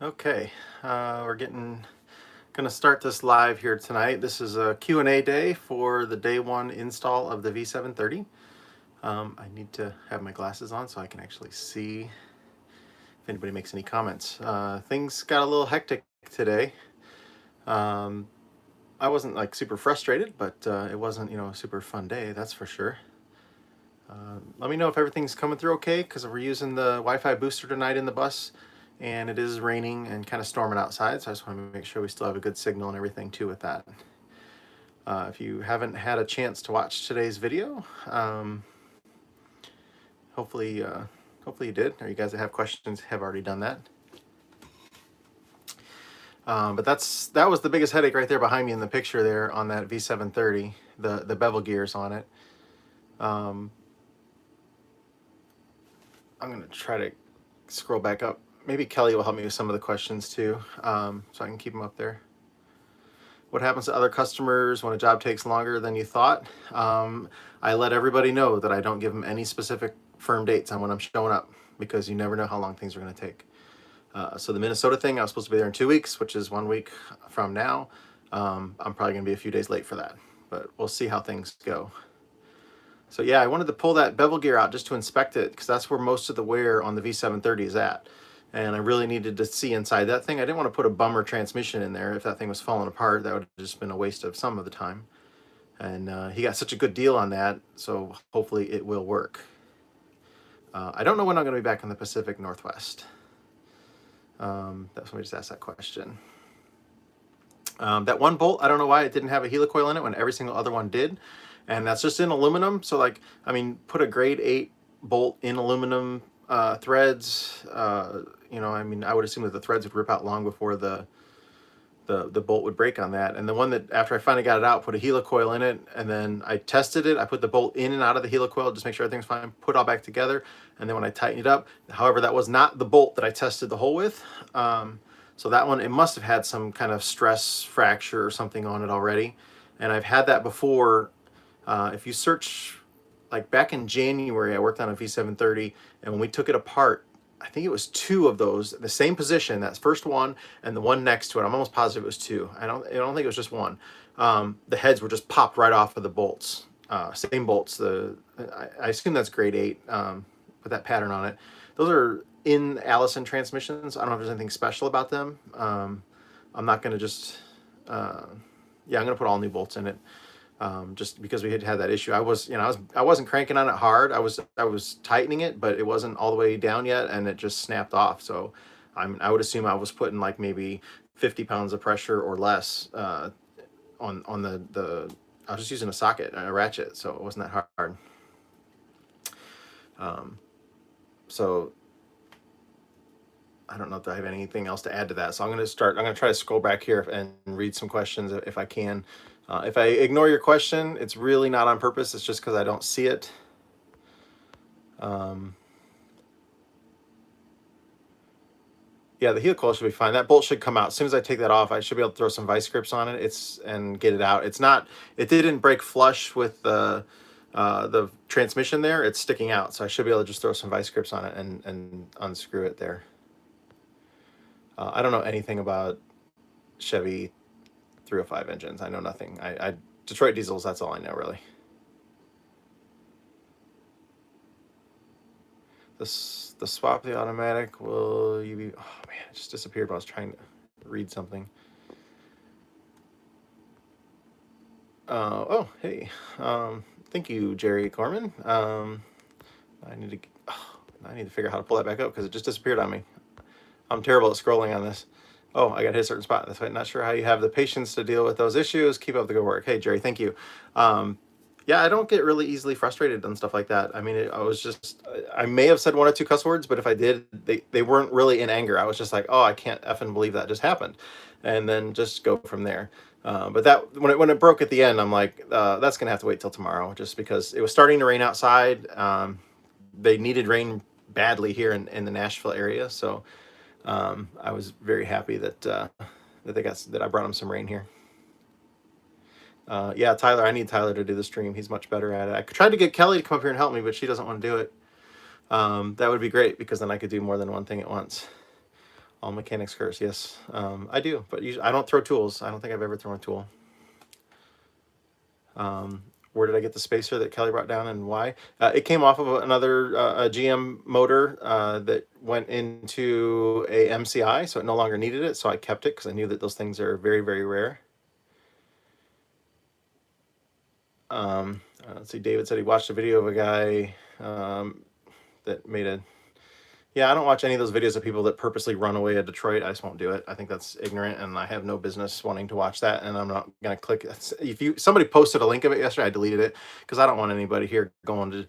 Okay, we're gonna start this live here tonight. This is a Q&A day for the day one install of the V730. I need to have my glasses on so I can actually see if anybody makes any comments. Things got a little hectic today. I wasn't like super frustrated, but it wasn't, a super fun day, that's for sure. Let me know if everything's coming through okay, because we're using the Wi-Fi booster tonight in the bus, and it is raining and kind of storming outside, so I just want to make sure we still have a good signal and everything too with that. If you haven't had a chance to watch today's video, hopefully you did, or you guys that have questions have already done that. But that was the biggest headache right there behind me in the picture there on that V730, the bevel gears on it. I'm going to try to scroll back up. Maybe Kelly will help me with some of the questions too, so I can keep them up there. What happens to other customers when a job takes longer than you thought? I let everybody know that I don't give them any specific firm dates on when I'm showing up, because you never know how long things are going to take. So the Minnesota thing, I was supposed to be there in 2 weeks, which is 1 week from now. I'm probably going to be a few days late for that, but we'll see how things go. So yeah, I wanted to pull that bevel gear out just to inspect it, because that's where most of the wear on the V730 is at. And I really needed to see inside that thing. I didn't want to put a bummer transmission in there. If that thing was falling apart, that would have just been a waste of some of the time. And he got such a good deal on that, so hopefully it will work. I don't know when I'm going to be back in the Pacific Northwest. That's when we just asked that question. That one bolt, I don't know why it didn't have a helicoil in it when every single other one did. And that's just in aluminum. So like, I mean, put a grade 8 bolt in aluminum threads. I mean, I would assume that the threads would rip out long before the bolt would break on that. And the one that, after I finally got it out, put a helicoil in it, and then I tested it. I put the bolt in and out of the helicoil, just make sure everything's fine, put it all back together. And then when I tightened it up, however, that was not the bolt that I tested the hole with. So that one, it must have had some kind of stress fracture or something on it already. And I've had that before. If you search, like back in January, I worked on a V730, and when we took it apart, I think it was 2 of those, the same position, that first one and the one next to it. I'm almost positive it was 2. I don't think it was just one. The heads were just popped right off of the bolts. Same bolts. I assume that's grade 8 with that pattern on it. Those are in Allison transmissions. I don't know if there's anything special about them. I'm not going to just, I'm going to put all new bolts in it. Just because we had that issue. I wasn't cranking on it hard. I was tightening it, but it wasn't all the way down yet, and it just snapped off. So I would assume I was putting like maybe 50 pounds of pressure or less on the I was just using a socket and a ratchet, so it wasn't that hard. So I don't know if I have anything else to add to that. So I'm going to try to scroll back here and read some questions if I can. If I ignore your question, it's really not on purpose. It's just because I don't see it. Yeah, the helicoil should be fine. That bolt should come out. As soon as I take that off, I should be able to throw some vice grips on it and get it out. It didn't break flush with the transmission there. It's sticking out. So I should be able to just throw some vice grips on it and unscrew it there. I don't know anything about Chevy 305 engines. I know nothing. Detroit diesels, that's all I know, really. The swap the automatic, will you be... Oh man, it just disappeared when I was trying to read something. Oh, hey. Thank you, Jerry Corman. I need to figure out how to pull that back up, because it just disappeared on me. I'm terrible at scrolling on this. Oh, I got to hit a certain spot. That's why I'm not sure how you have the patience to deal with those issues. Keep up the good work. Hey, Jerry, thank you. Yeah, I don't get really easily frustrated and stuff like that. I mean, I may have said 1 or 2 cuss words, but if I did, they weren't really in anger. I was just like, oh, I can't effing believe that just happened. And then just go from there. But that when it broke at the end, I'm like, that's going to have to wait till tomorrow, just because it was starting to rain outside. They needed rain badly here in the Nashville area. So I was very happy that I brought them some rain here. Yeah, Tyler, I need Tyler to do the stream. He's much better at it. I tried to get Kelly to come up here and help me, but she doesn't want to do it. That would be great, because then I could do more than one thing at once. All mechanics curse. Yes, I do, but usually, I don't throw tools. I don't think I've ever thrown a tool. Where did I get the spacer that Kelly brought down and why? It came off of another a GM motor that went into a MCI, so it no longer needed it. So I kept it because I knew that those things are very, very rare. Let's see, David said he watched a video of a guy that made a... Yeah, I don't watch any of those videos of people that purposely run away at Detroit. I just won't do it. I think that's ignorant, and I have no business wanting to watch that, and I'm not going to click. If somebody posted a link of it yesterday, I deleted it because I don't want anybody here going to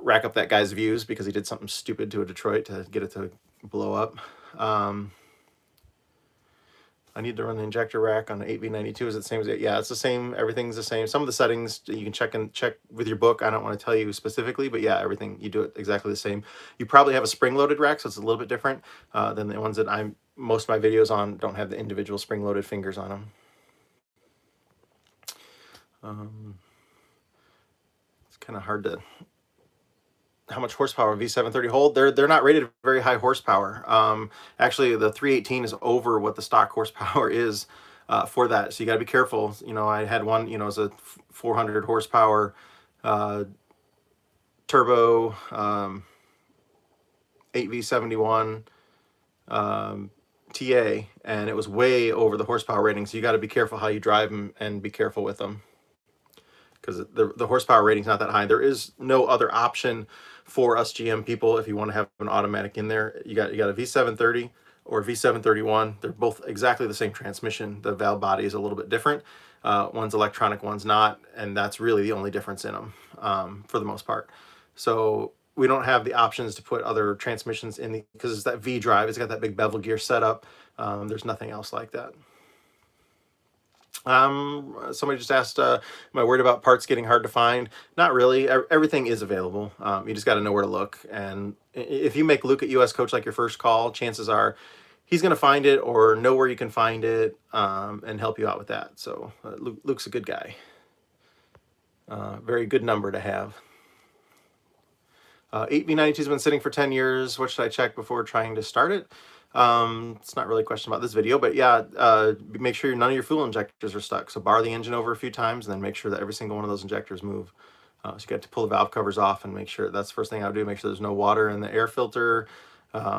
rack up that guy's views because he did something stupid to a Detroit to get it to blow up. I need to run the injector rack on the 8V92. Is it the same as it? Yeah, it's the same. Everything's the same. Some of the settings you can check with your book. I don't want to tell you specifically, but yeah, everything, you do it exactly the same. You probably have a spring-loaded rack, so it's a little bit different than the ones that most of my videos on don't have the individual spring-loaded fingers on them. It's kind of hard to... How much horsepower V730 hold? They're not rated very high horsepower. Actually, the 318 is over what the stock horsepower is for that. So you got to be careful. You know, I had one. You know, it's a 400 horsepower turbo 8V71 TA, and it was way over the horsepower rating. So you got to be careful how you drive them and be careful with them, because the horsepower rating's not that high. There is no other option for us GM people if you want to have an automatic in there. You got a V730 or V731. They're both exactly the same transmission. The valve body is a little bit different. One's electronic, one's not, and that's really the only difference in them for the most part. So we don't have the options to put other transmissions in because it's that V drive. It's got that big bevel gear setup. There's nothing else like that. Somebody just asked, am I worried about parts getting hard to find? Not really. Everything is available. You just got to know where to look. And if you make Luke at US Coach like your first call, chances are he's going to find it or know where you can find it and help you out with that. So Luke's a good guy. Very good number to have. 8V92 has been sitting for 10 years. What should I check before trying to start it? It's not really a question about this video, but yeah, make sure none of your fuel injectors are stuck. So bar the engine over a few times and then make sure that every single one of those injectors move. So you got to pull the valve covers off and make sure, that's the first thing I would do, make sure there's no water in the air filter.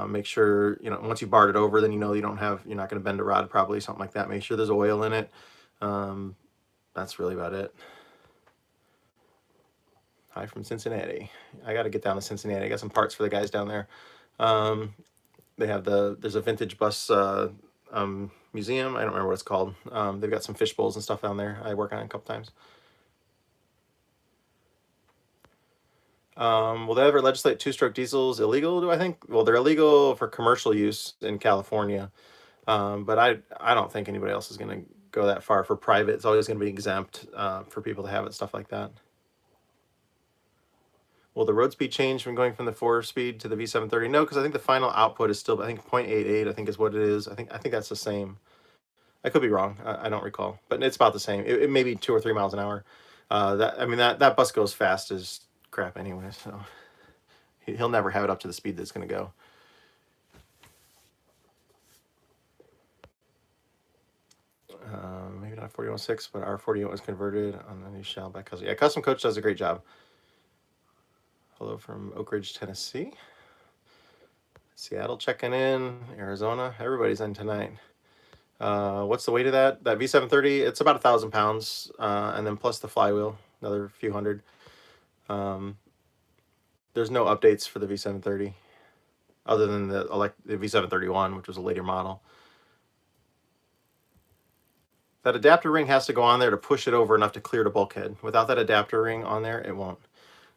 Make sure, you know, once you barred it over, then you know you're not going to bend a rod probably, something like that. Make sure there's oil in it. That's really about it. Hi from Cincinnati. I got to get down to Cincinnati. I got some parts for the guys down there. They have there's a vintage bus museum. I don't remember what it's called. They've got some fish bowls and stuff down there. I work on it a couple times. Will they ever legislate two-stroke diesels illegal, do I think? Well, they're illegal for commercial use in California. But I don't think anybody else is going to go that far. For private, it's always going to be exempt for people to have it, stuff like that. Will the road speed change from going from the 4-speed to the V730? No, because I think the final output is still, I think 0.88, I think is what it is. I think that's the same. I could be wrong. I don't recall, but it's about the same. It may be 2 or 3 miles an hour. That bus goes fast as crap anyway, so he'll never have it up to the speed that's going to go. Maybe not 41.6, but our 48 was converted on the new shell by Custom. Yeah, Custom Coach does a great job. Hello from Oak Ridge, Tennessee. Seattle checking in. Arizona. Everybody's in tonight. What's the weight of that? That V730, it's about 1,000 pounds, and then plus the flywheel, another few hundred. There's no updates for the V730, other than the V731, which was a later model. That adapter ring has to go on there to push it over enough to clear the bulkhead. Without that adapter ring on there, it won't.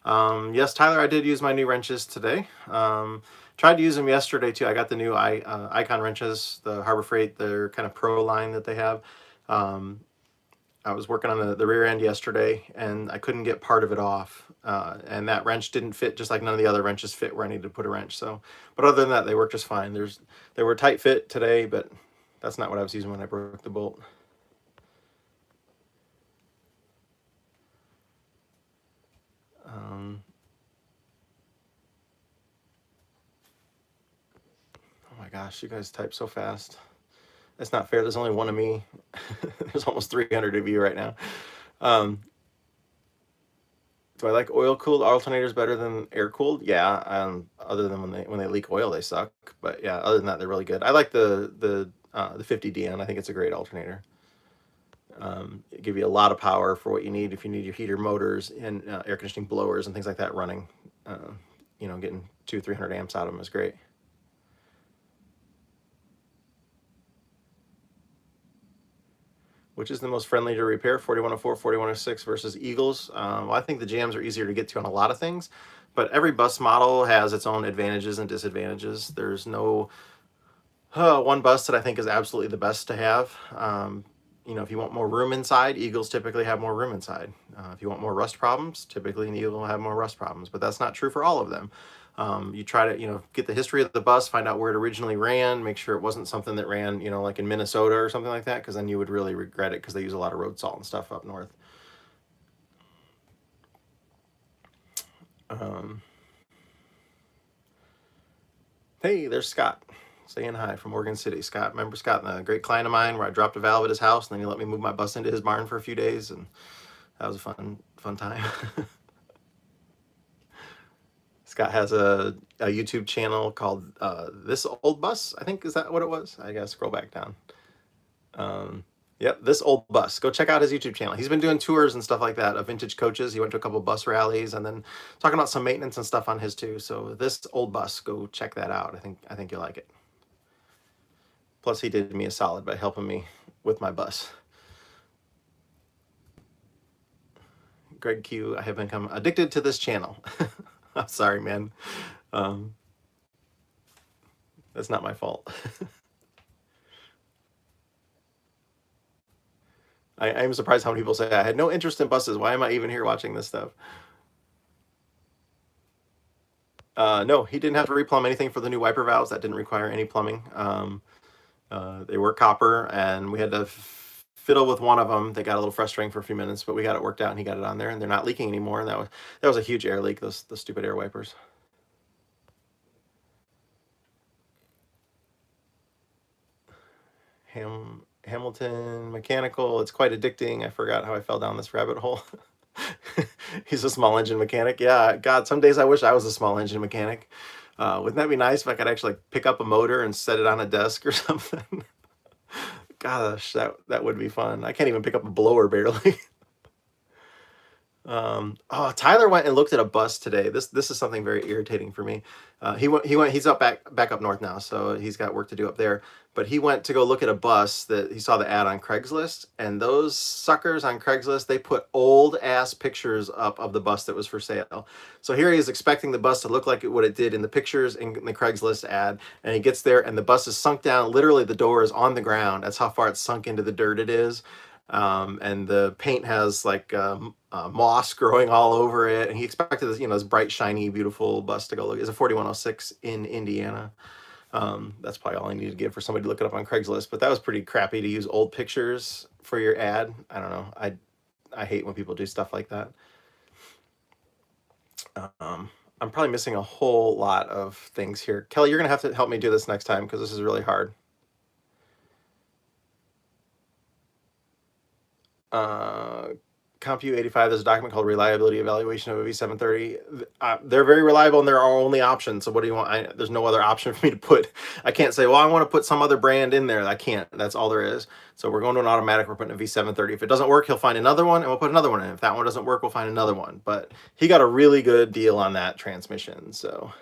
Yes, Tyler, I did use my new wrenches today. Tried to use them yesterday too. I got the new Icon wrenches, the Harbor Freight, their kind of pro line that they have. I was working on the rear end yesterday and I couldn't get part of it off. And that wrench didn't fit, just like none of the other wrenches fit where I needed to put a wrench. So, but other than that, they work just fine. They were tight fit today, but that's not what I was using when I broke the bolt. Oh my gosh, you guys type so fast. That's not fair. There's only one of me. There's almost 300 of you right now. Do I like oil-cooled alternators better than air-cooled? Yeah. Other than when they leak oil, they suck. But yeah, other than that, they're really good. I like the 50DN. I think it's a great alternator. It give you a lot of power for what you need. If you need your heater, motors, and air conditioning blowers and things like that running, getting 200-300 amps out of them is great. Which is the most friendly to repair, 4104, 4106 versus Eagles? Well, I think the jams are easier to get to on a lot of things, but every bus model has its own advantages and disadvantages. There's no one bus that I think is absolutely the best to have. If you want more room inside, Eagles typically have more room inside. If you want more rust problems, typically an Eagle will have more rust problems, but that's not true for all of them. You try to, get the history of the bus, find out where it originally ran, make sure it wasn't something that ran, like in Minnesota or something like that, because then you would really regret it because they use a lot of road salt and stuff up north. Hey, there's Scott saying hi from Oregon City. Scott, remember Scott, a great client of mine where I dropped a valve at his house and then he let me move my bus into his barn for a few days, and that was a fun time. Scott has a YouTube channel called This Old Bus, I think. Is that what it was? I gotta scroll back down. Yep, This Old Bus. Go check out his YouTube channel. He's been doing tours and stuff like that of vintage coaches. He went to a couple bus rallies and then talking about some maintenance and stuff on his too. So This Old Bus, go check that out. I think you'll like it. Plus, he did me a solid by helping me with my bus. Greg Q, I have become addicted to this channel. I'm sorry, man. That's not my fault. I am surprised how many people say, I had no interest in buses. Why am I even here watching this stuff? No, he didn't have to replumb anything for the new wiper valves. That didn't require any plumbing. They were copper, and we had to fiddle with one of them. They got a little frustrating for a few minutes, but we got it worked out, and he got it on there, and they're not leaking anymore. And that was a huge air leak, those stupid air wipers. Hamilton Mechanical, it's quite addicting. I forgot how I fell down this rabbit hole. He's a small engine mechanic. Yeah, God, some days I wish I was a small engine mechanic. Wouldn't that be nice if I could actually pick up a motor and set it on a desk or something? Gosh, that would be fun. I can't even pick up a blower barely. Tyler went and looked at a bus today. This is something very irritating for me. He's back up north now, so he's got work to do up there. But he went to go look at a bus that he saw the ad on Craigslist, and those suckers on Craigslist, they put old ass pictures up of the bus that was for sale. So here he is expecting the bus to look like what it did in the pictures in the Craigslist ad, and he gets there and the bus is sunk down. Literally, the door is on the ground. That's how far it's sunk into the dirt it is. And the paint has like moss growing all over it, and he expected this, this bright, shiny, beautiful bus to go look. It's a 4106 in Indiana. That's probably all I need to give for somebody to look it up on Craigslist, but that was pretty crappy to use old pictures for your ad. I don't know. I hate when people do stuff like that. I'm probably missing a whole lot of things here. Kelly, you're gonna have to help me do this next time because this is really hard. CompU 85, there's a document called Reliability Evaluation of a V730. They're very reliable and they're our only option. So what do you want? There's no other option for me to put. I can't say, well, I want to put some other brand in there. I can't. That's all there is. So we're going to an automatic. We're putting a V730. If it doesn't work, he'll find another one and we'll put another one in. If that one doesn't work, we'll find another one. But he got a really good deal on that transmission. So,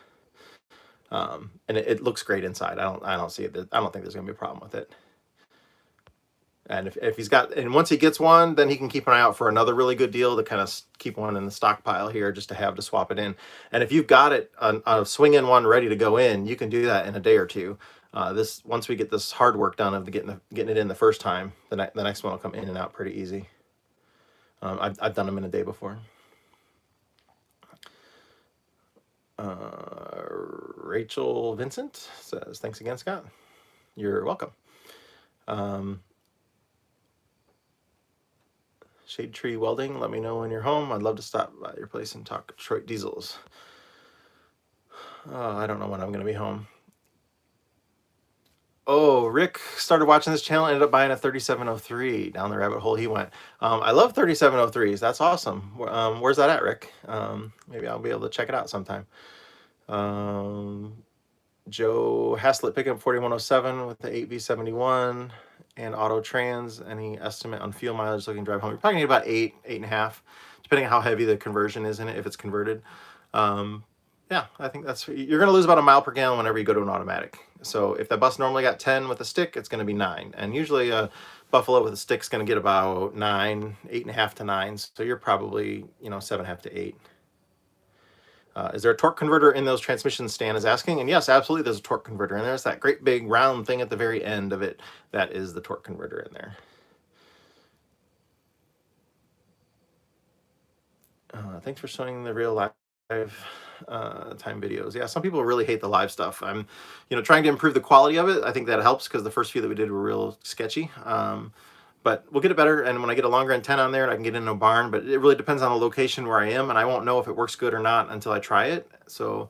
and it looks great inside. I don't see it. I don't think there's going to be a problem with it. And if he's got, and once he gets one, then he can keep an eye out for another really good deal to kind of keep one in the stockpile here just to have to swap it in. And if you've got it, a swing-in one ready to go in, you can do that in a day or two. Once we get this hard work done of getting it in the first time, the next one will come in and out pretty easy. I've done them in a day before. Rachel Vincent says, thanks again, Scott. You're welcome. Shade Tree Welding, let me know when you're home. I'd love to stop by your place and talk Detroit diesels. I don't know when I'm going to be home. Oh, Rick started watching this channel, ended up buying a 3703. Down the rabbit hole he went. I love 3703s. That's awesome. Where's that at, Rick? Maybe I'll be able to check it out sometime. Um, Joe Haslett pickup 4107 with the 8V71 and auto trans. Any estimate on fuel mileage looking to drive home? You're probably need about 8.5, depending on how heavy the conversion is in it, if it's converted. Yeah, I think you're going to lose about a mile per gallon whenever you go to an automatic. So if that bus normally got 10 with a stick, it's going to be 9. And usually a Buffalo with a stick is going to get about 9, 8.5 to 9. So you're probably, 7.5 to 8. Is there a torque converter in those transmissions, Stan is asking? And yes, absolutely, there's a torque converter in there. It's that great big round thing at the very end of it. That is the torque converter in there. Thanks for showing the real live time videos. Yeah, some people really hate the live stuff. I'm, trying to improve the quality of it. I think that helps because the first few that we did were real sketchy. But we'll get it better, and when I get a longer antenna on there, I can get in a barn, but it really depends on the location where I am, and I won't know if it works good or not until I try it. So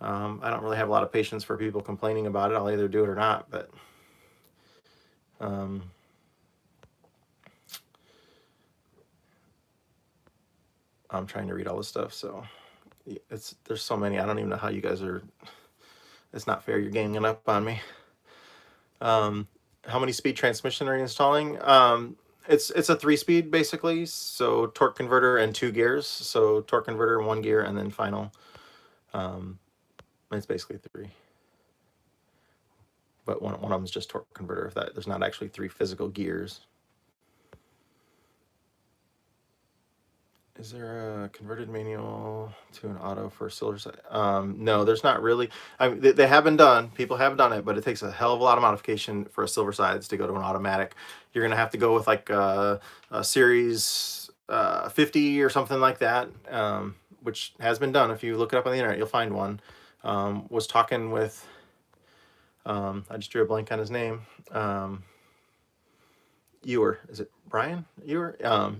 I don't really have a lot of patience for people complaining about it. I'll either do it or not, but I'm trying to read all this stuff, so there's so many. I don't even know how you guys are. It's not fair. You're ganging up on me. How many speed transmission are you installing? It's a 3-speed basically. So torque converter and 2 gears. So torque converter, 1 gear, and then final. It's basically 3. But one of them is just torque converter. If there's not actually 3 physical gears. Is there a converted manual to an auto for a silver side? No, there's not really. I mean, they have been done. People have done it, but it takes a hell of a lot of modification for a silver sides to go to an automatic. You're gonna have to go with like a series 50 or something like that, which has been done. If you look it up on the internet, you'll find one. Was talking with. I just drew a blank on his name. Ewer, is it Brian Ewer?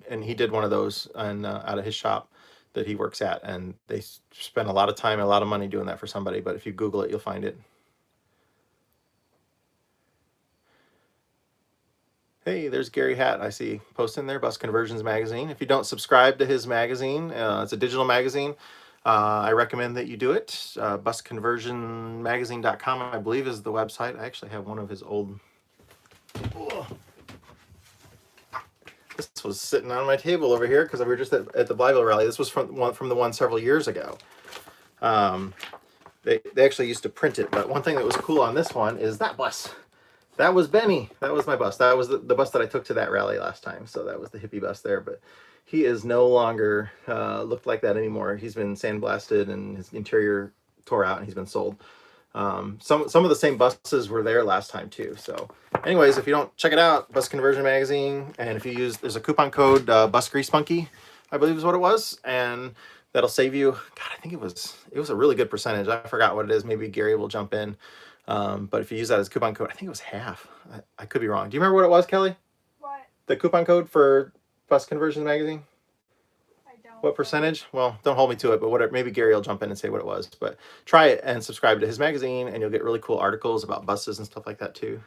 And he did one of those and out of his shop that he works at, and they spend a lot of time and a lot of money doing that for somebody. But if you Google it, you'll find it. Hey, there's Gary Hatt. I see posting there, Bus Conversions Magazine. If you don't subscribe to his magazine, it's a digital magazine. I recommend that you do it. Busconversionmagazine.com, I believe, is the website. I actually have one of his old. Oh. This was sitting on my table over here because we were just at the Blyville rally. This was from the one several years ago. They actually used to print it, but one thing that was cool on this one is that bus. That was Benny. That was my bus. That was the bus that I took to that rally last time. So that was the hippie bus there. But he is no longer looked like that anymore. He's been sandblasted and his interior tore out and he's been sold. Some of the same buses were there last time too. So anyways, if you don't check it out, Bus Conversion Magazine, and if you use, there's a coupon code Bus Grease Monkey, I believe is what it was, and that'll save you. God, I think it was a really good percentage. I forgot what it is. Maybe Gary will jump in. But if you use that as coupon code, I think it was half. I could be wrong. Do you remember what it was, Kelly? What? The coupon code for Bus Conversion Magazine? What percentage? Well, don't hold me to it, but whatever. Maybe Gary will jump in and say what it was. But try it and subscribe to his magazine, and you'll get really cool articles about buses and stuff like that too.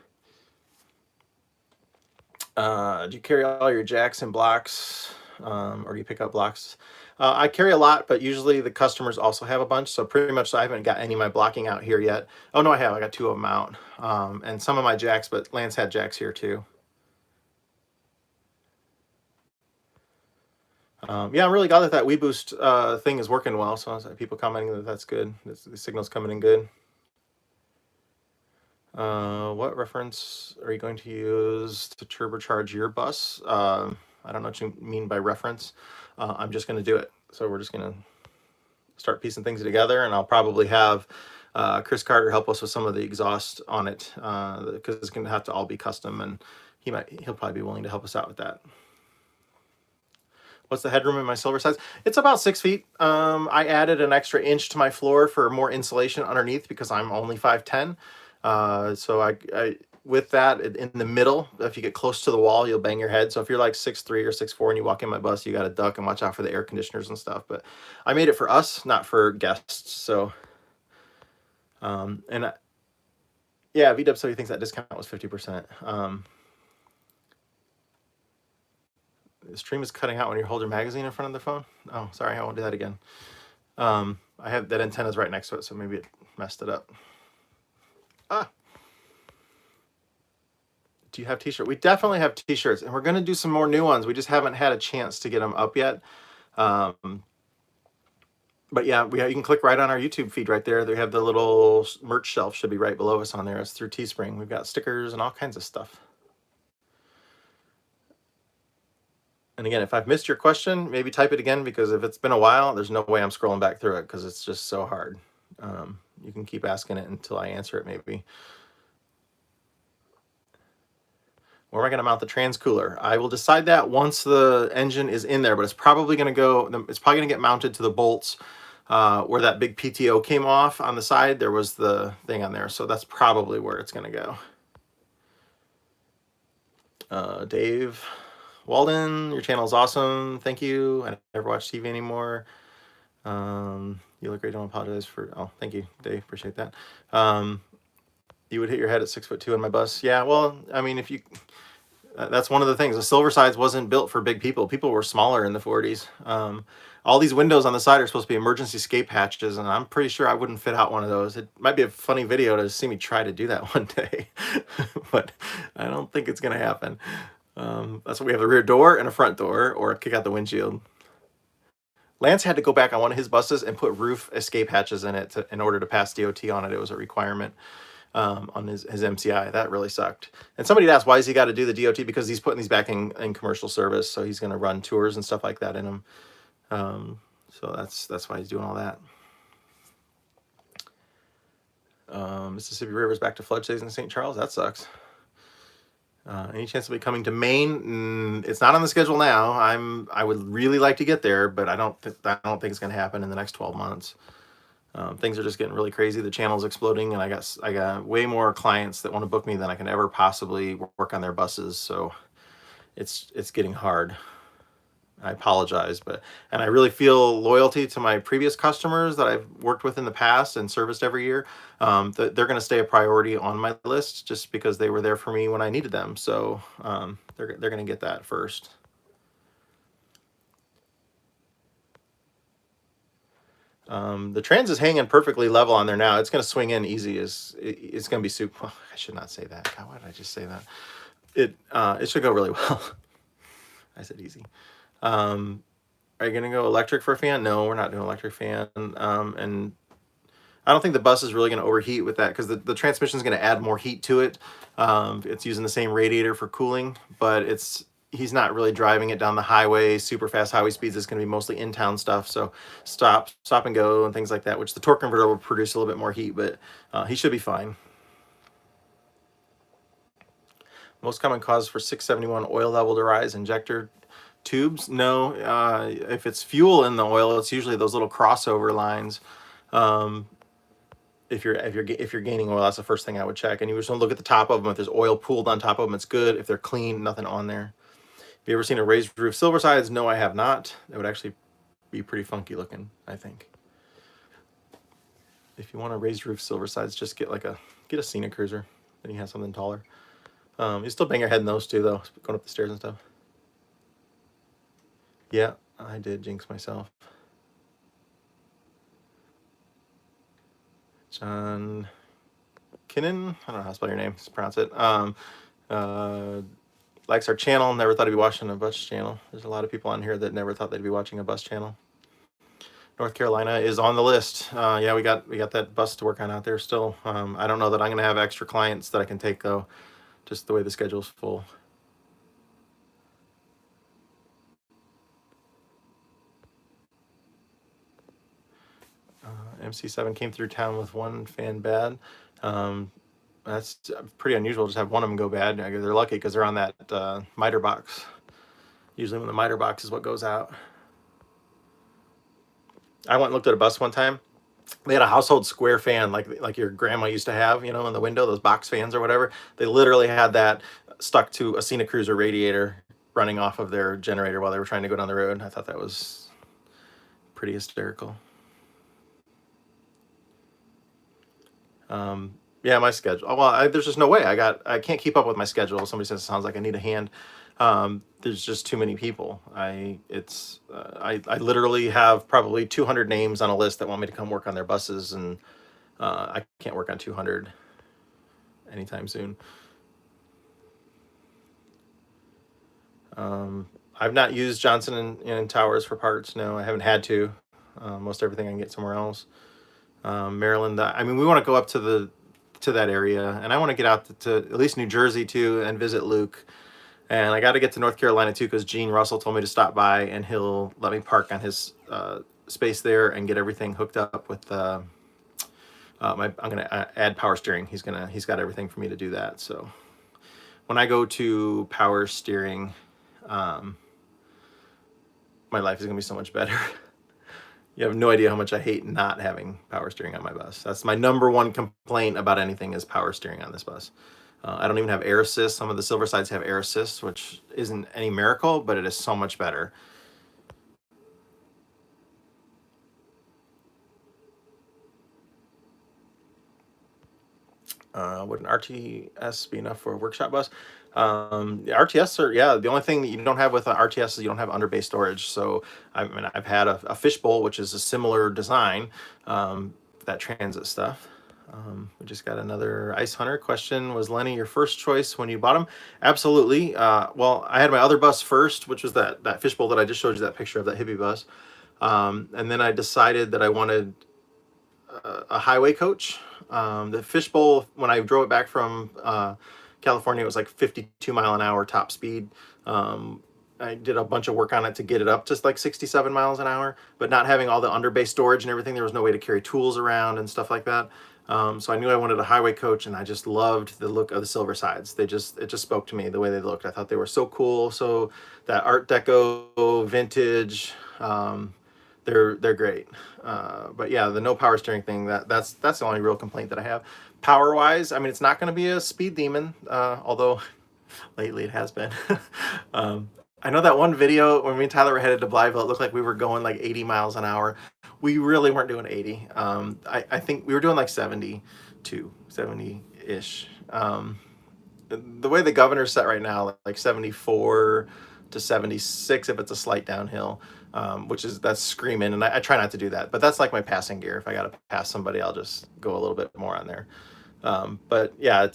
Do you carry all your jacks and blocks, or do you pick up blocks? I carry a lot, but usually the customers also have a bunch. So pretty much I haven't got any of my blocking out here yet. Oh no, I have. I got 2 of them out, and some of my jacks, but Lance had jacks here too. Yeah, I'm really glad that WeBoost thing is working well. So people commenting that that's good. The signal's coming in good. What reference are you going to use to turbocharge your bus? I don't know what you mean by reference. I'm just going to do it. So we're just going to start piecing things together, and I'll probably have Chris Carter help us with some of the exhaust on it because it's going to have to all be custom, and he'll probably be willing to help us out with that. What's the headroom in my silver sides? It's about 6 feet. I added an extra inch to my floor for more insulation underneath because I'm only 5'10". So I with that in the middle, if you get close to the wall, you'll bang your head. So if you're like 6'3" or 6'4" and you walk in my bus, you got to duck and watch out for the air conditioners and stuff. But I made it for us, not for guests. So, Yeah, V730 thinks that discount was 50%. The stream is cutting out when you hold your magazine in front of the phone. Oh, sorry, I won't do that again. I have that antenna's right next to it, so maybe it messed it up. Ah. Do you have t-shirts? We definitely have t-shirts, and we're going to do some more new ones. We just haven't had a chance to get them up yet. But yeah, you can click right on our YouTube feed right there. They have the little merch shelf, should be right below us on there. It's through Teespring. We've got stickers and all kinds of stuff. And again, if I've missed your question, maybe type it again, because if it's been a while, there's no way I'm scrolling back through it because it's just so hard. You can keep asking it until I answer it, maybe. Where am I going to mount the trans cooler? I will decide that once the engine is in there, but it's probably going to get mounted to the bolts where that big PTO came off on the side. There was the thing on there, so that's probably where it's going to go. Dave Walden, your channel is awesome. Thank you. I never watch TV anymore. You look great. Don't apologize for. Oh, thank you, Dave. Appreciate that. You would hit your head at 6'2" on my bus. Yeah, well, I mean, if you. That's one of the things. The Silver Sides wasn't built for big people. People were smaller in the 40s. All these windows on the side are supposed to be emergency escape hatches, and I'm pretty sure I wouldn't fit out one of those. It might be a funny video to see me try to do that one day, but I don't think it's going to happen. That's why we have a rear door and a front door, or kick out the windshield. Lance had to go back on one of his buses and put roof escape hatches in it in order to pass DOT on it. It was a requirement. On his MCI. That really sucked. And somebody asked, why has he got to do the DOT? Because he's putting these back in commercial service, so he's going to run tours and stuff like that in them. So that's why he's doing all that. Mississippi River's back to flood days in St. Charles. That sucks. Any chance of it coming to Maine? It's not on the schedule now. I would really like to get there, but I don't think it's going to happen in the next 12 months. Things are just getting really crazy. The channel's exploding, and I got way more clients that want to book me than I can ever possibly work on their buses. So it's getting hard. I apologize, and I really feel loyalty to my previous customers that I've worked with in the past and serviced every year. They're going to stay a priority on my list just because they were there for me when I needed them. So they're going to get that first. The trans is hanging perfectly level on there now. It's going to swing in easy. It's going to be super. Oh, I should not say that. God, why did I just say that? It should go really well. I said easy. Are you going to go electric for a fan? No, we're not doing electric fan. And I don't think the bus is really going to overheat with that, because the transmission is going to add more heat to it. It's using the same radiator for cooling, but he's not really driving it down the highway, super fast highway speeds. It's going to be mostly in-town stuff, so stop and go and things like that, which the torque converter will produce a little bit more heat, but he should be fine. Most common cause for 671 oil level to rise: injector tubes. No, if it's fuel in the oil, it's usually those little crossover lines. If you're gaining oil, that's the first thing I would check. And you just want to look at the top of them. If there's oil pooled on top of them, it's good. If they're clean, nothing on there. Have you ever seen a raised roof Silver Sides? No, I have not. It would actually be pretty funky looking, I think. If you want a raised roof Silver Sides, just get a scenic cruiser. Then you have something taller. You still bang your head in those too, though, going up the stairs and stuff. Yeah, I did jinx myself. John Kinnan, I don't know how to spell your name, just pronounce it. Likes our channel, never thought he'd be watching a bus channel. There's a lot of people on here that never thought they'd be watching a bus channel. North Carolina is on the list. Yeah, we got that bus to work on out there still. I don't know that I'm going to have extra clients that I can take, though, just the way the schedule's full. MC7 came through town with one fan bad. That's pretty unusual, just have one of them go bad. They're lucky because they're on that miter box. Usually when the miter box is what goes out. I went and looked at a bus one time. They had a household square fan like your grandma used to have, in the window, those box fans or whatever. They literally had that stuck to a Scenic Cruiser radiator running off of their generator while they were trying to go down the road. I thought that was pretty hysterical. Yeah, my schedule. Well, there's just no way. I can't keep up with my schedule. Somebody says it sounds like I need a hand. There's just too many people. I literally have probably 200 names on a list that want me to come work on their buses, and I can't work on 200 anytime soon. I've not used Johnson and Towers for parts. No, I haven't had to. Most everything I can get somewhere else. Maryland. I mean, we want to go up to that area, and I want to get out to at least New Jersey too and visit Luke. And I got to get to North Carolina too because Gene Russell told me to stop by, and he'll let me park on his space there and get everything hooked up with. I'm gonna add power steering. He's got everything for me to do that. So when I go to power steering, my life is gonna be so much better. You have no idea how much I hate not having power steering on my bus. That's my number one complaint about anything is power steering on this bus. I don't even have air assist. Some of the Silver Sides have air assist, which isn't any miracle, but it is so much better. Would an RTS be enough for a workshop bus? The RTS are, yeah, the only thing that you don't have with an RTS is you don't have under bay storage. So I mean, I've had a fishbowl, which is a similar design, that transit stuff. We just got another Ice Hunter question. Was Lenny your first choice when you bought him? Absolutely. Well, I had my other bus first, which was that fishbowl that I just showed you that picture of, that hippie bus. And then I decided that I wanted a highway coach. The fishbowl, when I drove it back from California, it was like 52 mile an hour top speed. I did a bunch of work on it to get it up to like 67 miles an hour, but not having all the underbay storage and everything, there was no way to carry tools around and stuff like that. So I knew I wanted a highway coach, and I just loved the look of the Silver Sides. It just spoke to me the way they looked. I thought they were so cool. So that Art Deco vintage, they're great. But yeah, the no power steering thing, that's the only real complaint that I have. Power wise, I mean, it's not going to be a speed demon, although lately it has been. I know that one video when me and Tyler were headed to Blytheville, it looked like we were going like 80 miles an hour. We really weren't doing 80. I think we were doing like 72, 70-ish. The way the governor's set right now, like 74 to 76 if it's a slight downhill, that's screaming, and I try not to do that. But that's like my passing gear. If I got to pass somebody, I'll just go a little bit more on there. But yeah,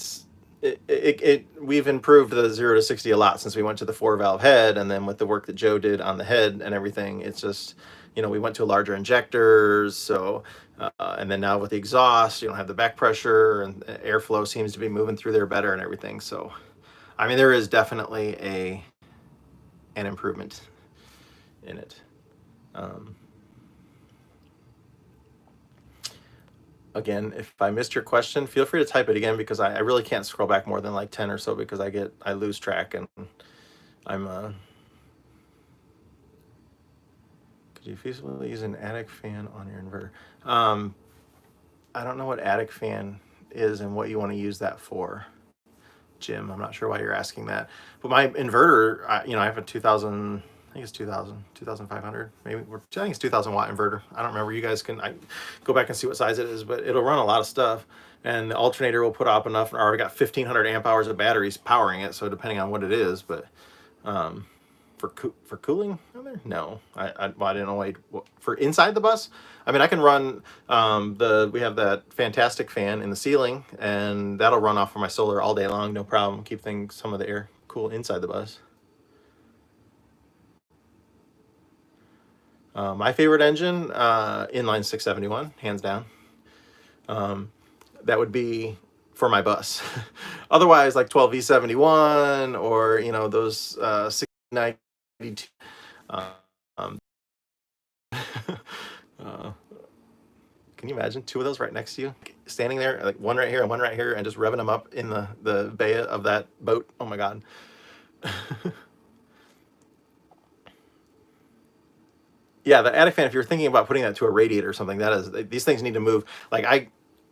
we've improved the 0 to 60 a lot since we went to the 4-valve head, and then with the work that Joe did on the head and everything, it's just, we went to larger injectors. So and then now with the exhaust, you don't have the back pressure, and airflow seems to be moving through there better and everything. So I mean, there is definitely an improvement in it. Again, if I missed your question, feel free to type it again, because I really can't scroll back more than like 10 or so, because I lose track, and I'm could you feasibly use an attic fan on your inverter? I don't know what attic fan is and what you want to use that for, Jim. I'm not sure why you're asking that, but my inverter, I have a 2000, I think it's 2500, maybe. I think it's 2000 watt inverter. I don't remember. You guys can go back and see what size it is, but it'll run a lot of stuff, and the alternator will put up enough, or I got 1500 amp hours of batteries powering it. So depending on what it is, but for cooling on there, no. I didn't know for inside the bus. I mean, I can run we have that fantastic fan in the ceiling, and that'll run off of my solar all day long, no problem. Keep some of the air cool inside the bus. My favorite engine, inline 671, hands down. That would be for my bus. Otherwise, like 12 V71 or those 692. Can you imagine 2 of those right next to you, standing there, like one right here and one right here, and just revving them up in the bay of that boat? Oh my God. Yeah, the attic fan, if you're thinking about putting that to a radiator or something, these things need to move. Like, I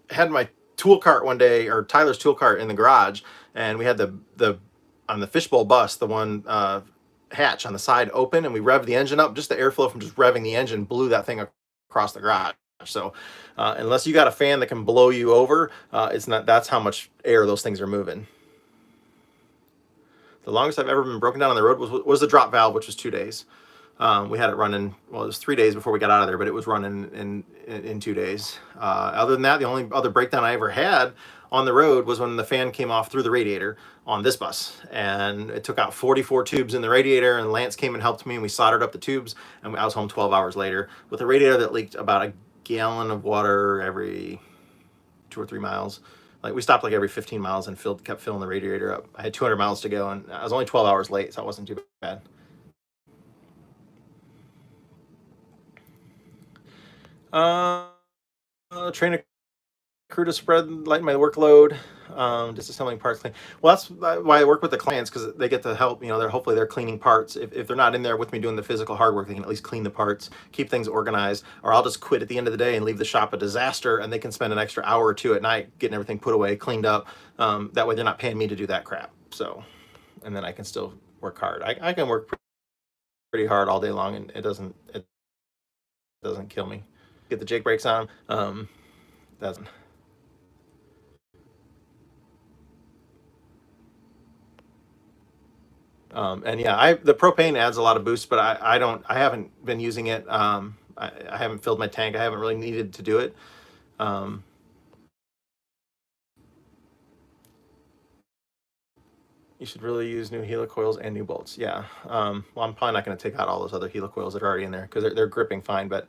had my tool cart one day, or Tyler's tool cart, in the garage, and we had the on the fishbowl bus, the one hatch on the side open, and we revved the engine up. Just the airflow from just revving the engine blew that thing across the garage. So unless you got a fan that can blow you over, it's not. That's how much air those things are moving. The longest I've ever been broken down on the road was the drop valve, which was 2 days. We had it running, well, it was 3 days before we got out of there, but it was running in 2 days. Other than that, the only other breakdown I ever had on the road was when the fan came off through the radiator on this bus, and it took out 44 tubes in the radiator, and Lance came and helped me, and we soldered up the tubes, and I was home 12 hours later with a radiator that leaked about a gallon of water every 2 or 3 miles. Like, we stopped like every 15 miles and kept filling the radiator up. I had 200 miles to go, and I was only 12 hours late, so it wasn't too bad. Train a crew to lighten my workload, just assembling parts clean. Well, that's why I work with the clients, because they get to help. Hopefully they're cleaning parts. If they're not in there with me doing the physical hard work, they can at least clean the parts, keep things organized. Or I'll just quit at the end of the day and leave the shop a disaster, and they can spend an extra hour or two at night getting everything put away, cleaned up. That way they're not paying me to do that crap. So, and then I can still work hard. I can work pretty hard all day long, and it doesn't kill me. Get the Jake brakes on. That's and yeah, the propane adds a lot of boost, but I haven't been using it. I haven't filled my tank. I haven't really needed to do it. You should really use new helicoils and new bolts. Yeah. Well, I'm probably not going to take out all those other helicoils that are already in there, because they're gripping fine. But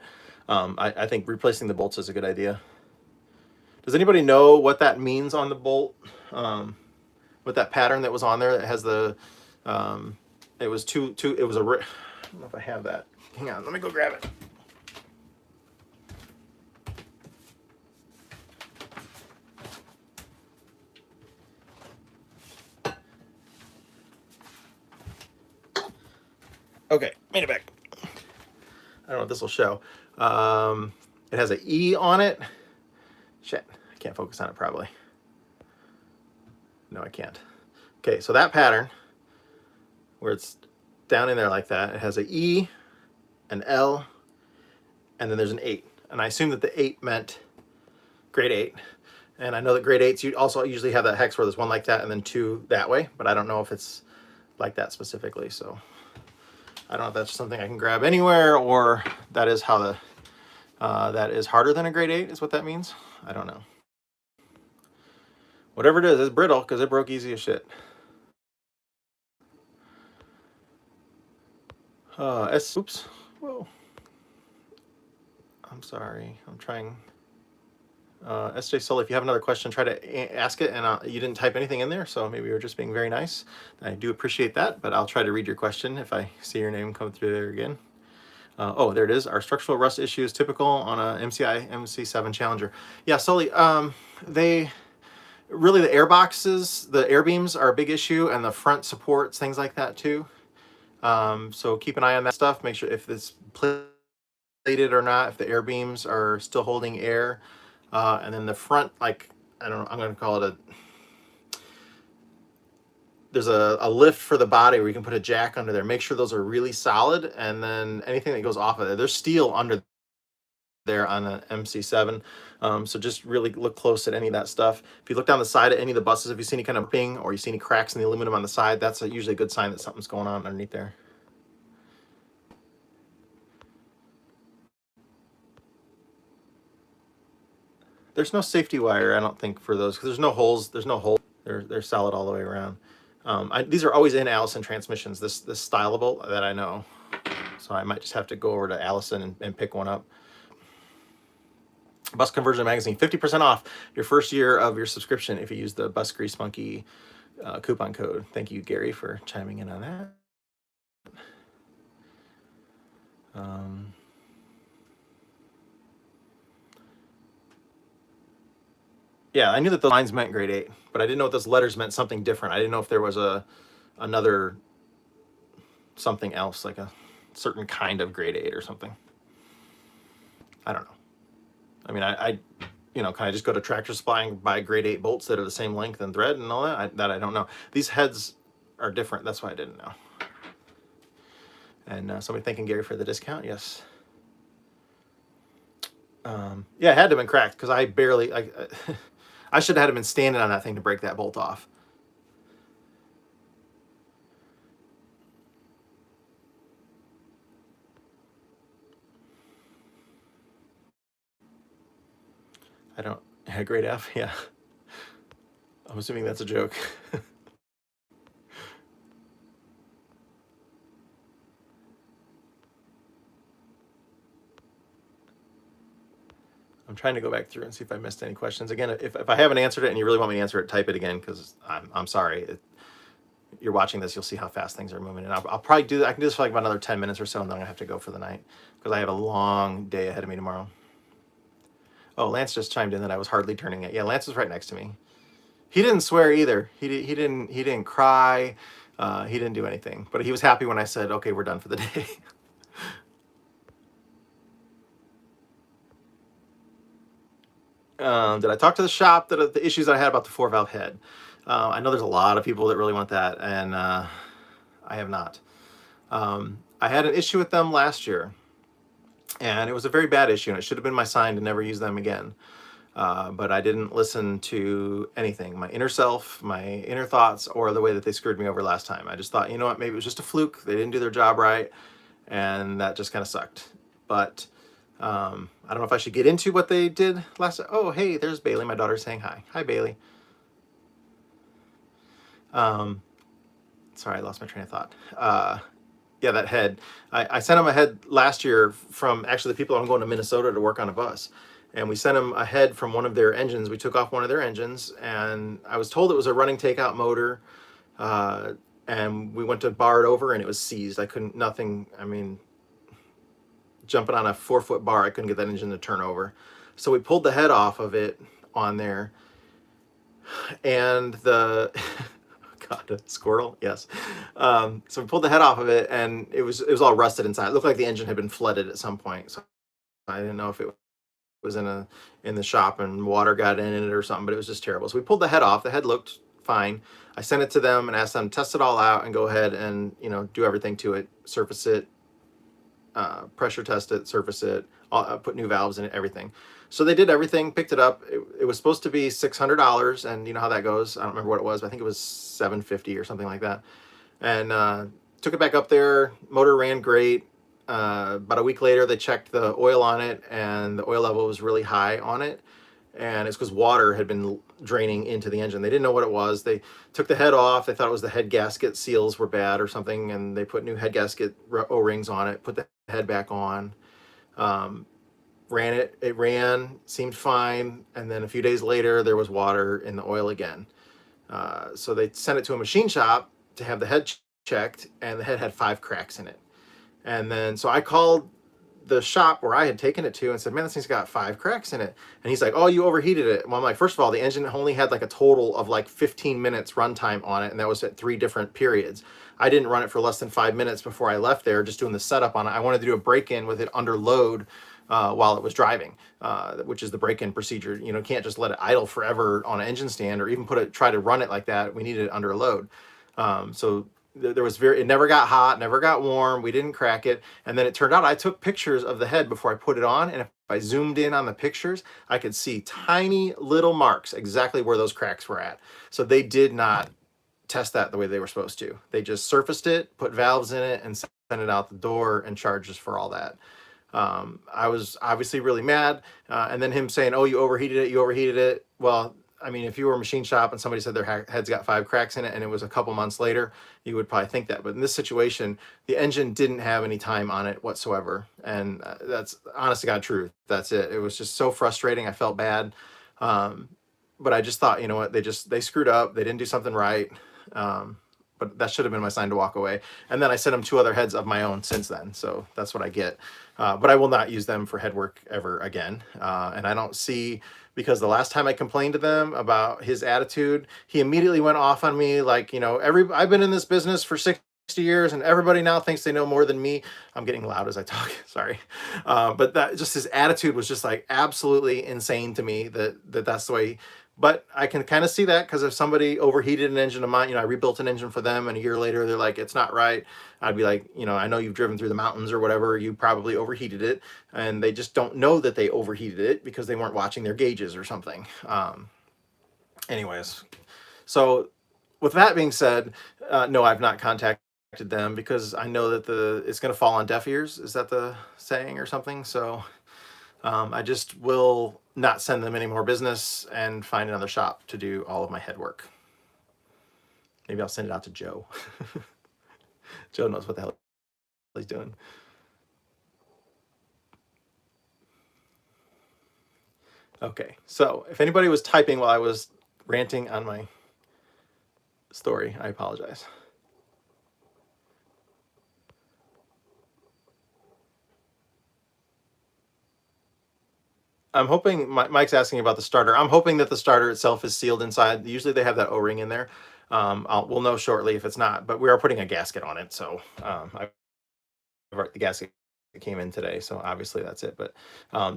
I think replacing the bolts is a good idea. Does anybody know what that means on the bolt? With that pattern that was on there that has the, it was two. It was a. I don't know if I have that. Hang on, let me go grab it. Okay, made it back. I don't know if this will show. It has an E on it. Shit, I can't focus on it probably. No, I can't. Okay, so that pattern, where it's down in there like that, it has an E, an L, and then there's an 8. And I assume that the 8 meant grade 8. And I know that grade 8s, you also usually have that hex where there's 1 like that and then 2 that way, but I don't know if it's like that specifically. So I don't know if that's something I can grab anywhere, or that is how the, that is harder than a grade 8 is what that means. I don't know. Whatever it is, it's brittle because it broke easy as shit. Oops. Whoa. I'm sorry. I'm trying. SJ Sully, if you have another question, try to ask it. And you didn't type anything in there, so maybe you're just being very nice. I do appreciate that, but I'll try to read your question if I see your name come through there again. Oh, there it is. Are structural rust issues typical on a MCI MC7 Challenger? Yeah, Sully. They really, the air boxes, the air beams are a big issue, and the front supports, things like that too. So keep an eye on that stuff. Make sure if it's plated or not, if the air beams are still holding air. And then the front, like, I don't know, I'm going to call it there's a lift for the body where you can put a jack under there. Make sure those are really solid, and then anything that goes off of there, there's steel under there on an MC7. So just really look close at any of that stuff. If you look down the side of any of the buses, if you see any kind of ping or you see any cracks in the aluminum on the side, that's usually a good sign that something's going on underneath there. There's no safety wire, I don't think, for those, because there's no holes. There's no hole. They're solid all the way around. These are always in Allison transmissions. This stylable that I know, so I might just have to go over to Allison and pick one up. Bus Conversion Magazine, 50% off your first year of your subscription if you use the Bus Grease Monkey coupon code. Thank you, Gary, for chiming in on that. Yeah, I knew that the lines meant grade 8, but I didn't know if those letters meant something different. I didn't know if there was another something else, like a certain kind of grade 8 or something. I don't know. I mean, I can I just go to Tractor Supply and buy grade 8 bolts that are the same length and thread and all that? I don't know. These heads are different. That's why I didn't know. And somebody thanking Gary for the discount. Yes. Yeah, it had to have been cracked because I barely, I should have had been standing on that thing to break that bolt off. I don't, had a grade F. Yeah. I'm assuming that's a joke. I'm trying to go back through and see if I missed any questions. Again, if I haven't answered it and you really want me to answer it, type it again because I'm sorry. You're watching this, you'll see how fast things are moving. And I'll probably do that. I can do this for like about another 10 minutes or so, and then I have to go for the night because I have a long day ahead of me tomorrow. Oh, Lance just chimed in that I was hardly turning it. Yeah, Lance was right next to me. He didn't swear either. He didn't cry. He didn't do anything. But he was happy when I said, "Okay, we're done for the day." Did I talk to the shop that the issues I had about the 4-valve head? I know there's a lot of people that really want that, and I have not. I had an issue with them last year, and it was a very bad issue, and it should have been my sign to never use them again. But I didn't listen to anything, my inner self, my inner thoughts, or the way that they screwed me over last time. I just thought, you know what, maybe it was just a fluke. They didn't do their job right, and that just kind of sucked. But I don't know if I should get into what they did last. Oh, hey, there's Bailey. My daughter's saying hi. Hi, Bailey. Um, Sorry, I lost my train of thought. Yeah, that head. I sent him a head last year from actually the people I'm going to Minnesota to work on a bus. And we sent him a head from one of their engines. We took off one of their engines, and I was told it was a running takeout motor. Uh, and we went to bar it over, and it was seized. I couldn't, nothing, I mean, jumping on a 4-foot bar, I couldn't get that engine to turn over. So we pulled the head off of it on there, and the God, a squirrel, yes. So we pulled the head off of it, and it was all rusted inside. It looked like the engine had been flooded at some point. So I didn't know if it was in the shop and water got in it or something, but it was just terrible. So we pulled the head off. The head looked fine. I sent it to them and asked them to test it all out and go ahead and do everything to it, surface it, pressure test it, surface it, put new valves in it, everything. So they did everything, picked it up. It was supposed to be $600, and you know how that goes. I don't remember what it was, but I think it was $750 or something like that. And took it back up there. Motor ran great. About a week later, they checked the oil on it, and the oil level was really high on it. And it's because water had been draining into the engine. They didn't know what it was. They took the head off. They thought it was the head gasket seals were bad or something, and they put new head gasket O-rings on it, put the head back on. Ran it. It ran, seemed fine, and then a few days later, there was water in the oil again. So they sent it to a machine shop to have the head checked, and the head had 5 cracks in it. And then so I called the shop where I had taken it to and said, "Man, this thing's got 5 cracks in it." And he's like, "Oh, you overheated it." Well, I'm like, first of all, the engine only had like a total of like 15 minutes runtime on it, and that was at 3 different periods. I didn't run it for less than 5 minutes before I left there, just doing the setup on it. I wanted to do a break-in with it under load while it was driving, which is the break-in procedure. You can't just let it idle forever on an engine stand or even try to run it like that. We needed it under load. So there was it never got hot, never got warm. We didn't crack it. And then it turned out I took pictures of the head before I put it on. And if I zoomed in on the pictures, I could see tiny little marks exactly where those cracks were at. So they did not test that the way they were supposed to. They just surfaced it, put valves in it, and sent it out the door and charged us for all that. I was obviously really mad. And then him saying, "Oh, you overheated it, you overheated it." Well, I mean, if you were a machine shop and somebody said their head's got 5 cracks in it and it was a couple months later, you would probably think that. But in this situation, the engine didn't have any time on it whatsoever. And that's honest to God truth. That's it. It was just so frustrating. I felt bad. But I just thought, you know what, they screwed up. They didn't do something right. But that should have been my sign to walk away. And then I sent them 2 other heads of my own since then. So that's what I get. But I will not use them for head work ever again. And I don't see, because the last time I complained to them about his attitude, he immediately went off on me like, I've been in this business for 60 years and everybody now thinks they know more than me. I'm getting loud as I talk, sorry. But that just his attitude was just like absolutely insane to me that's the way But I can kind of see that, because if somebody overheated an engine of mine, I rebuilt an engine for them, and a year later they're like, it's not right. I'd be like, I know you've driven through the mountains or whatever, you probably overheated it, and they just don't know that they overheated it because they weren't watching their gauges or something. Anyways, so with that being said, no, I've not contacted them because I know that it's going to fall on deaf ears. Is that the saying or something? So I just will not send them any more business and find another shop to do all of my head work. Maybe I'll send it out to Joe. Joe knows what the hell he's doing. Okay, so if anybody was typing while I was ranting on my story, I apologize. I'm hoping Mike's asking about the starter. I'm hoping that the starter itself is sealed inside. Usually they have that O-ring in there. We'll know shortly if it's not, but we are putting a gasket on it. So the gasket came in today, so obviously that's it. But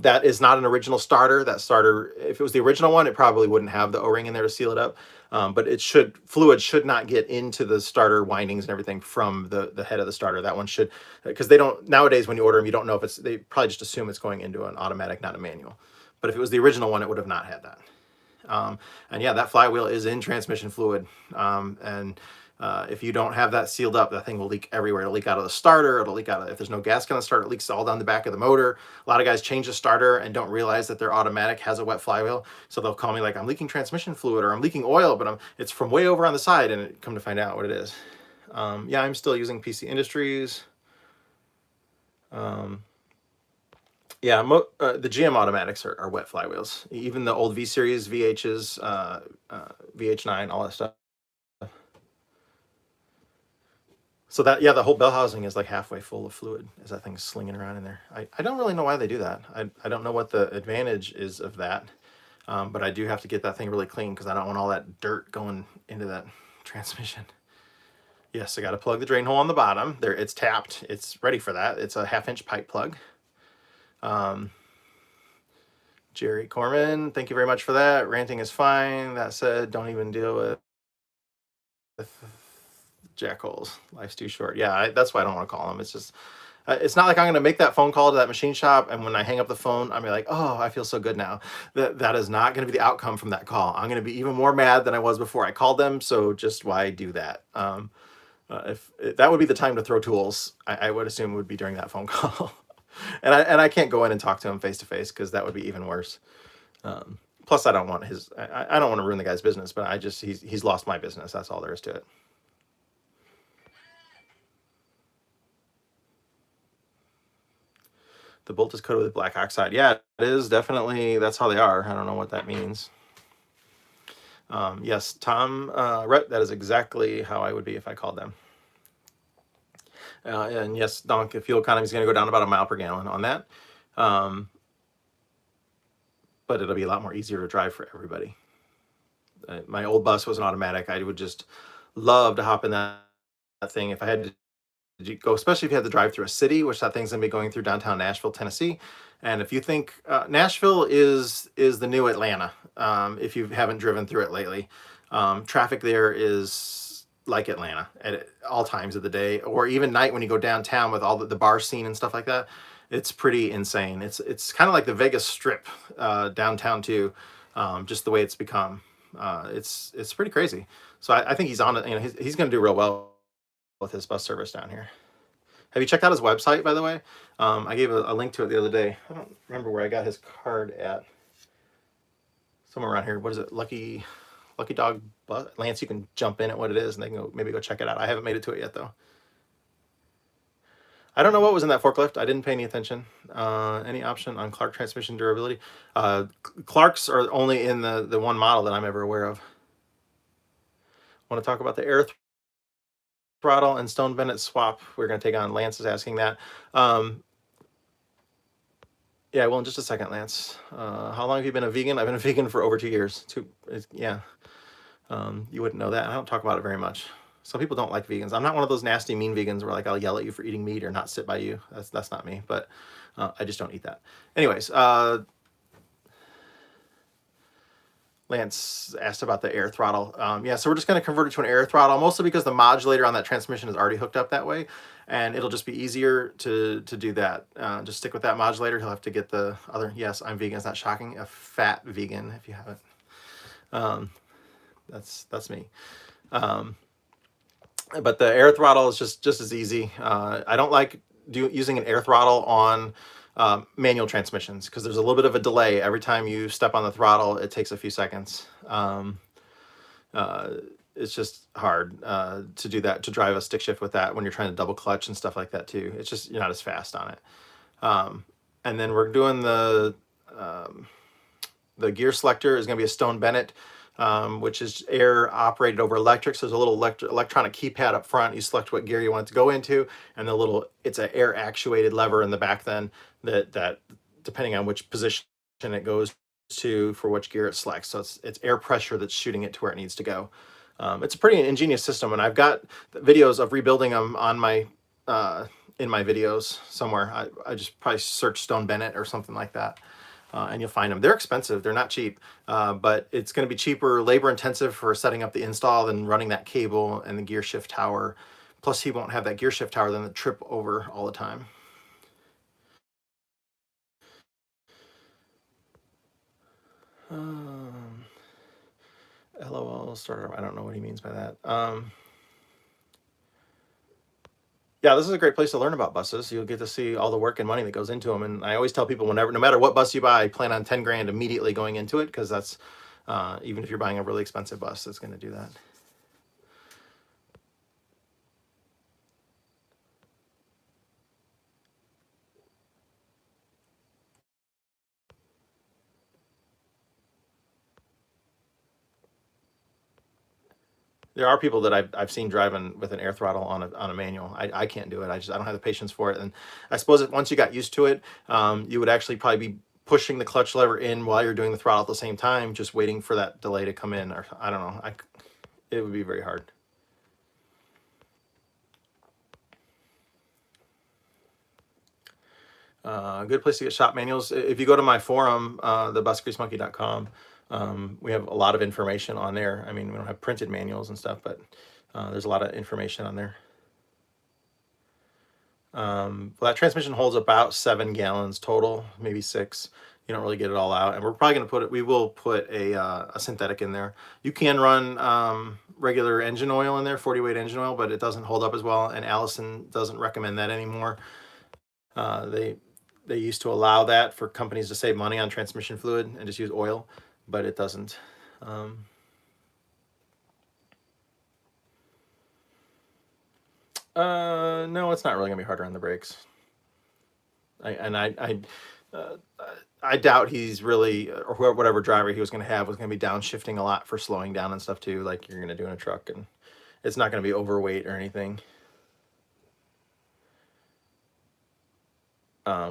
that is not an original starter. That starter, if it was the original one, it probably wouldn't have the O-ring in there to seal it up. But fluid should not get into the starter windings and everything from the head of the starter. That one should, because they don't, nowadays when you order them, you don't know if they probably just assume it's going into an automatic, not a manual. But if it was the original one, it would have not had that. And yeah, that flywheel is in transmission fluid. If you don't have that sealed up, that thing will leak everywhere. It'll leak out of the starter. It'll leak out if there's no gasket on the starter, it leaks all down the back of the motor. A lot of guys change the starter and don't realize that their automatic has a wet flywheel. So they'll call me like, I'm leaking transmission fluid, or I'm leaking oil, but it's from way over on the side, and come to find out what it is. Yeah, I'm still using PC Industries. Yeah, the GM automatics are wet flywheels. Even the old V series, VHs, VH9, all that stuff. So that, yeah, the whole bell housing is like halfway full of fluid as that thing's slinging around in there. I don't really know why they do that. I don't know what the advantage is of that. But I do have to get that thing really clean because I don't want all that dirt going into that transmission. Yes, I got to plug the drain hole on the bottom. There, it's tapped. It's ready for that. It's a 1/2-inch pipe plug. Jerry Corman, thank you very much for that. Ranting is fine. That said, don't even deal with jackholes. Life's too short. Yeah, that's why I don't want to call them. It's just, it's not like I'm going to make that phone call to that machine shop, and when I hang up the phone, I'm like, oh, I feel so good now. That is not going to be the outcome from that call. I'm going to be even more mad than I was before I called them. So just why do that? If that would be the time to throw tools, I would assume it would be during that phone call. and I can't go in and talk to him face to face because that would be even worse. Plus, I don't want I don't want to ruin the guy's business, but he's lost my business. That's all there is to it. The bolt is coated with black oxide. Yeah, it is definitely. That's how they are. I don't know what that means. Yes, Tom, that is exactly how I would be if I called them. And yes, Donk, fuel economy is going to go down about 1 mile per gallon on that. But it'll be a lot more easier to drive for everybody. My old bus was an automatic. I would just love to hop in that thing if I had to go, especially if you had to drive through a city, which that thing's going to be going through downtown Nashville, Tennessee. And if you think Nashville is the new Atlanta, if you haven't driven through it lately, traffic there is like Atlanta at all times of the day, or even night when you go downtown with all the bar scene and stuff like that. It's pretty insane. It's kind of like the Vegas Strip downtown too, just the way it's become. It's pretty crazy. So I think he's on it. He's going to do real well with his bus service down here. Have you checked out his website, by the way? I gave a link to it the other day. I don't remember where I got his card at. Somewhere around here. What is it? Lucky Dog Bus? Lance, you can jump in at what it is, and they can maybe go check it out. I haven't made it to it yet, though. I don't know what was in that forklift. I didn't pay any attention. Any option on Clark transmission durability? Clarks are only in the one model that I'm ever aware of. Want to talk about the Air Throttle and Stone Bennett swap we're going to take on? Lance is asking that. Yeah, well, in just a second, Lance. How long have you been a vegan? I've been a vegan for over 2 years. Yeah. You wouldn't know that. I don't talk about it very much. Some people don't like vegans. I'm not one of those nasty, mean vegans where like I'll yell at you for eating meat or not sit by you. That's not me. But I just don't eat that. Anyways, Lance asked about the air throttle. Yeah, so we're just going to convert it to an air throttle, mostly because the modulator on that transmission is already hooked up that way, and it'll just be easier to do that. Just stick with that modulator. He'll have to get the other. Yes, I'm vegan. It's not shocking. A fat vegan, if you haven't. That's me. But the air throttle is just as easy. I don't like using an air throttle on manual transmissions because there's a little bit of a delay. Every time you step on the throttle, it takes a few seconds. It's just hard to do that, to drive a stick shift with that when you're trying to double clutch and stuff like that too. It's just, you're not as fast on it. And then we're doing the gear selector is going to be a Stone Bennett, which is air operated over electric. So there's a little electronic keypad up front. You select what gear you want it to go into, and it's an air actuated lever in the back then that depending on which position it goes to for which gear it selects. So it's air pressure that's shooting it to where it needs to go. It's a pretty ingenious system, and I've got videos of rebuilding them on my in my videos somewhere. I just probably search Stone Bennett or something like that. And you'll find them. They're expensive. They're not cheap, but it's going to be cheaper, labor intensive for setting up the install than running that cable and the gear shift tower. Plus, he won't have that gear shift tower then the trip over all the time. LOL starter. I don't know what he means by that. Yeah, this is a great place to learn about buses. You'll get to see all the work and money that goes into them. And I always tell people, no matter what bus you buy, plan on 10 grand immediately going into it, because that's, even if you're buying a really expensive bus, it's going to do that. There are people that I've seen driving with an air throttle on a manual. I can't do it. I don't have the patience for it. And I suppose that once you got used to it, you would actually probably be pushing the clutch lever in while you're doing the throttle at the same time, just waiting for that delay to come in. Or I don't know. It would be very hard. A good place to get shop manuals. If you go to my forum, thebusgreasemonkey.com, we have a lot of information on there. I mean, we don't have printed manuals and stuff, but there's a lot of information on there. Well, that transmission holds about 7 gallons total, maybe 6. You don't really get it all out, and we're probably going to we will put a synthetic in there. You can run regular engine oil in there, 40 weight engine oil, but it doesn't hold up as well, and Allison doesn't recommend that anymore. They used to allow that for companies to save money on transmission fluid and just use oil, but it doesn't. No, it's not really gonna be harder on the brakes. I doubt he's really, or whatever driver he was gonna have was gonna be downshifting a lot for slowing down and stuff too, like you're gonna do in a truck, and it's not gonna be overweight or anything.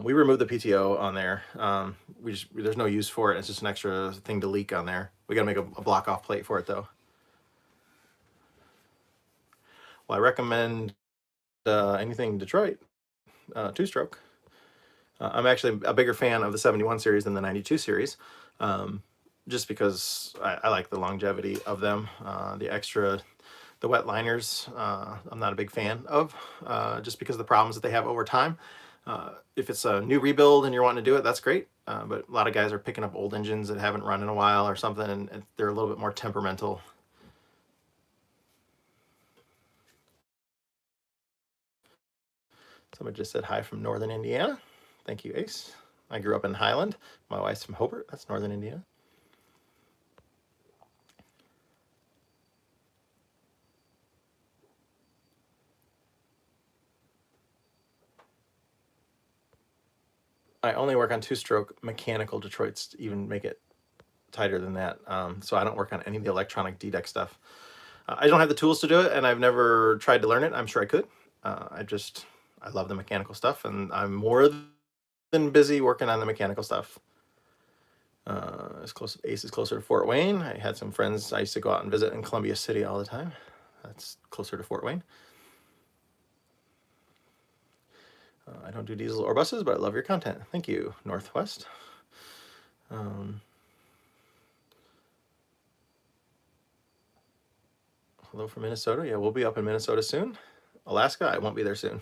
We removed the PTO on there. There's no use for it. It's just an extra thing to leak on there. We got to make a block off plate for it though. Well, I recommend anything Detroit, 2-stroke. I'm actually a bigger fan of the 71 series than the 92 series, just because I like the longevity of them. The wet liners, I'm not a big fan of, just because of the problems that they have over time. If it's a new rebuild and you're wanting to do it, that's great. But a lot of guys are picking up old engines that haven't run in a while or something, and they're a little bit more temperamental. Somebody just said hi from Northern Indiana. Thank you, Ace. I grew up in Highland. My wife's from Hobart. That's Northern Indiana. I only work on 2-stroke mechanical Detroits to even make it tighter than that. So I don't work on any of the electronic DDEC stuff. I don't have the tools to do it, and I've never tried to learn it. I'm sure I could. I love the mechanical stuff, and I'm more than busy working on the mechanical stuff. Ace is closer to Fort Wayne. I had some friends I used to go out and visit in Columbia City all the time. That's closer to Fort Wayne. I don't do diesel or buses, but I love your content. Thank you, Northwest. Hello from Minnesota. Yeah, we'll be up in Minnesota soon. Alaska, I won't be there soon.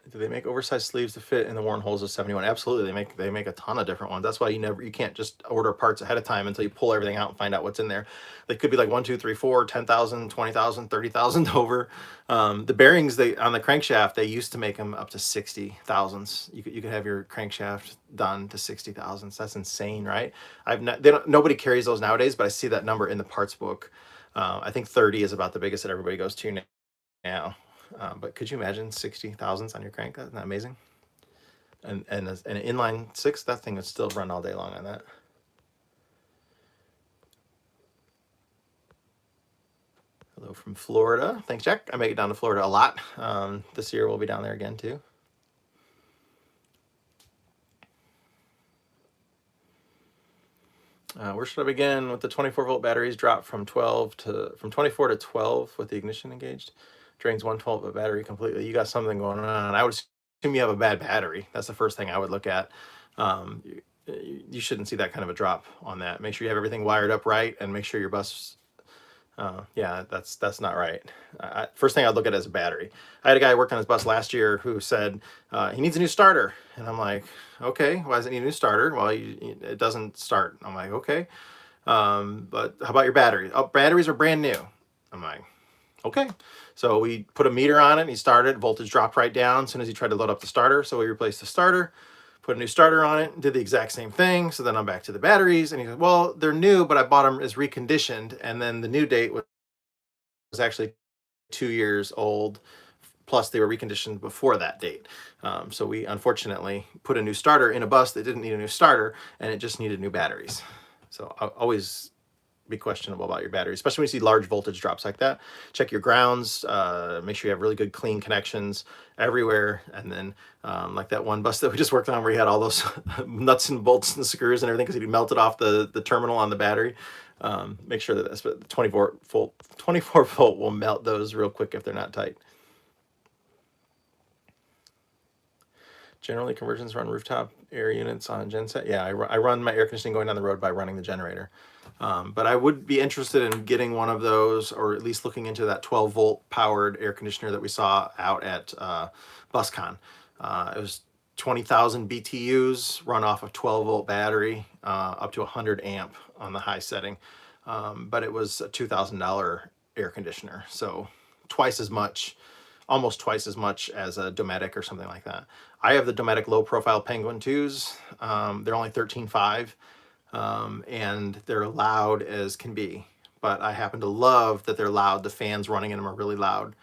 Do they make oversized sleeves to fit in the worn holes of 71? Absolutely, they make a ton of different ones. That's why you can't just order parts ahead of time until you pull everything out and find out what's in there. They could be like 1, 2, 3, 4, 10,000, 20,000, 30,000 over. The bearings they on the crankshaft, they used to make them up to 60,000s. You could have your crankshaft done to 60,000s. That's insane, right? Nobody carries those nowadays, but I see that number in the parts book. I think 30 is about the biggest that everybody goes to now. But could you imagine 60,000s on your crank? Isn't that amazing? And an inline six, that thing would still run all day long on that. Hello from Florida. Thanks, Jack. I make it down to Florida a lot. This year we'll be down there again too. Where should I begin with the 24-volt batteries? Drop from 24 to 12 with the ignition engaged. Drains 112 battery completely. You got something going on. I would assume you have a bad battery. That's the first thing I would look at. You shouldn't see that kind of a drop on that. Make sure you have everything wired up right, and make sure your bus. Yeah, that's not right. First thing I'd look at is a battery. I had a guy work on his bus last year who said he needs a new starter, and I'm like, okay, why does it need a new starter? Well, it doesn't start. I'm like, okay, but how about your battery? Oh, batteries are brand new. I'm like, okay. So we put a meter on it, and he started. Voltage dropped right down as soon as he tried to load up the starter. So we replaced the starter, put a new starter on it, did the exact same thing. So then I'm back to the batteries, and he said, well, they're new, but I bought them as reconditioned, and then the new date was actually 2 years old, plus they were reconditioned before that date. So we unfortunately put a new starter in a bus that didn't need a new starter, and it just needed new batteries. So I'll always be questionable about your battery, especially when you see large voltage drops like that. Check your grounds, make sure you have really good clean connections everywhere. And then like that one bus that we just worked on where he had all those nuts and bolts and screws and everything because he melted off the terminal on the battery. Make sure that that's 24 volt will melt those real quick if they're not tight. Generally, conversions run rooftop air units on genset. Yeah, I run my air conditioning going down the road by running the generator. But I would be interested in getting one of those, or at least looking into that 12-volt powered air conditioner that we saw out at BusCon. It was 20,000 BTUs, run off a 12-volt battery, up to 100 amp on the high setting. But it was a $2,000 air conditioner, so twice as much, almost twice as much as a Dometic or something like that. I have the Dometic low profile Penguin 2s. They're only 13.5, and they're loud as can be. But I happen to love that they're loud. The fans running in them are really loud.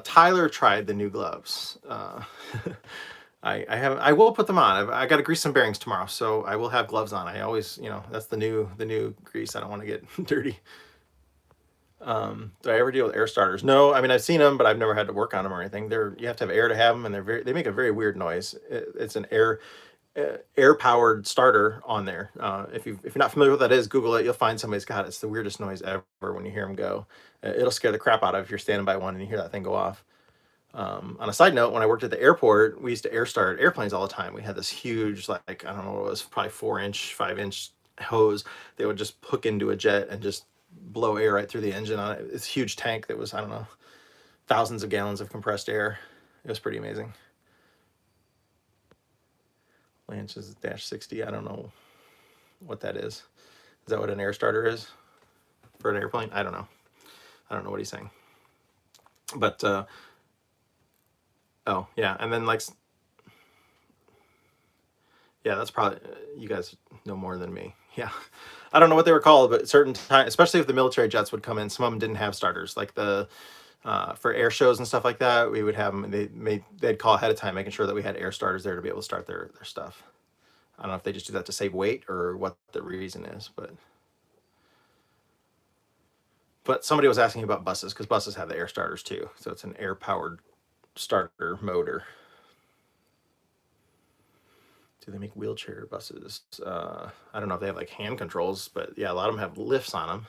Tyler tried the new gloves. I will put them on. I got to grease some bearings tomorrow, so I will have gloves on. I always, that's the new grease. I don't want to get dirty. Do I ever deal with air starters? No, I mean, I've seen them, but I've never had to work on them or anything. You have to have air to have them, and they make a very weird noise. It's an air powered starter on there. If you're not familiar with what that is, Google it. You'll find somebody's got it. It's the weirdest noise ever when you hear them go. It'll scare the crap out of if you're standing by one and you hear that thing go off. On a side note, when I worked at the airport, we used to air start airplanes all the time. We had this huge, like, I don't know what it was, probably 4-inch, 5-inch hose. They would just hook into a jet and just blow air right through the engine on it. It's a huge tank that was, I don't know, thousands of gallons of compressed air. It was pretty amazing. Lance's dash 60. I don't know what that is. Is that what an air starter is for an airplane? I don't know. I don't know what he's saying. But oh yeah, and then like, yeah, that's probably, you guys know more than me. Yeah, I don't know what they were called, but certain time, especially if the military jets would come in, some of them didn't have starters. Like for air shows and stuff like that, we would have them. They'd call ahead of time, making sure that we had air starters there to be able to start their stuff. I don't know if they just do that to save weight or what the reason is, but somebody was asking about buses, because buses have the air starters too. So it's an air powered starter motor. Do they make wheelchair buses? I don't know if they have like hand controls, but yeah, a lot of them have lifts on them.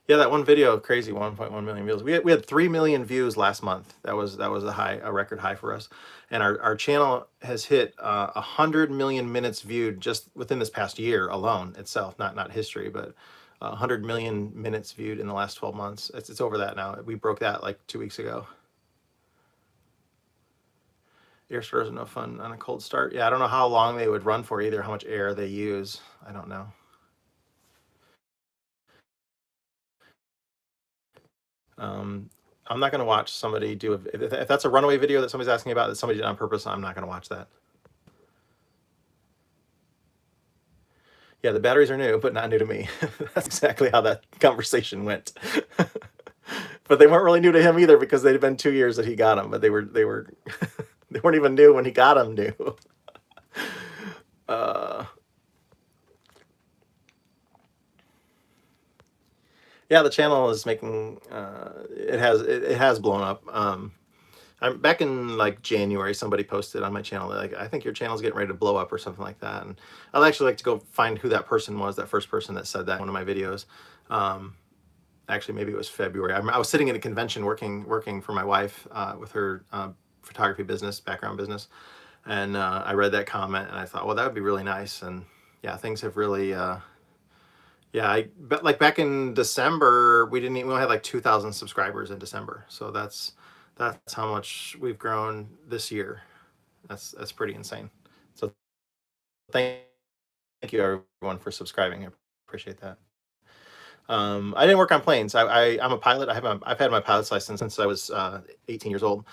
Yeah, that one video, crazy, 1.1 million views. We had 3 million views last month. That was a record high for us. And our channel has hit 100 million minutes viewed just within this past year alone itself, not history, but 100 million minutes viewed in the last 12 months. It's over that now. We broke that like 2 weeks ago. Air Throttle is no fun on a cold start. Yeah, I don't know how long they would run for either, how much air they use. I don't know. I'm not going to watch somebody do if that's a runaway video that somebody's asking about that somebody did on purpose. I'm not going to watch that. Yeah, the batteries are new, but not new to me. That's exactly how that conversation went. But they weren't really new to him either because they'd been 2 years that he got them, but they were they weren't even new when he got them new. Yeah, the channel is making it has blown up. I'm back in like January. Somebody posted on my channel that, like, I think your channel's getting ready to blow up or something like that. And I'd actually like to go find who that person was, that first person that said that in one of my videos. Actually, maybe it was February. I was sitting in a convention working for my wife with her photography business, background business, and I read that comment and I thought, well, that would be really nice. And yeah, things have really. Yeah, but like back in December, we only had like 2,000 subscribers in December. So that's how much we've grown this year. That's pretty insane. So thank you everyone for subscribing. I appreciate that. I didn't work on planes. I'm a pilot. I've had my pilot's license since I was 18 years old.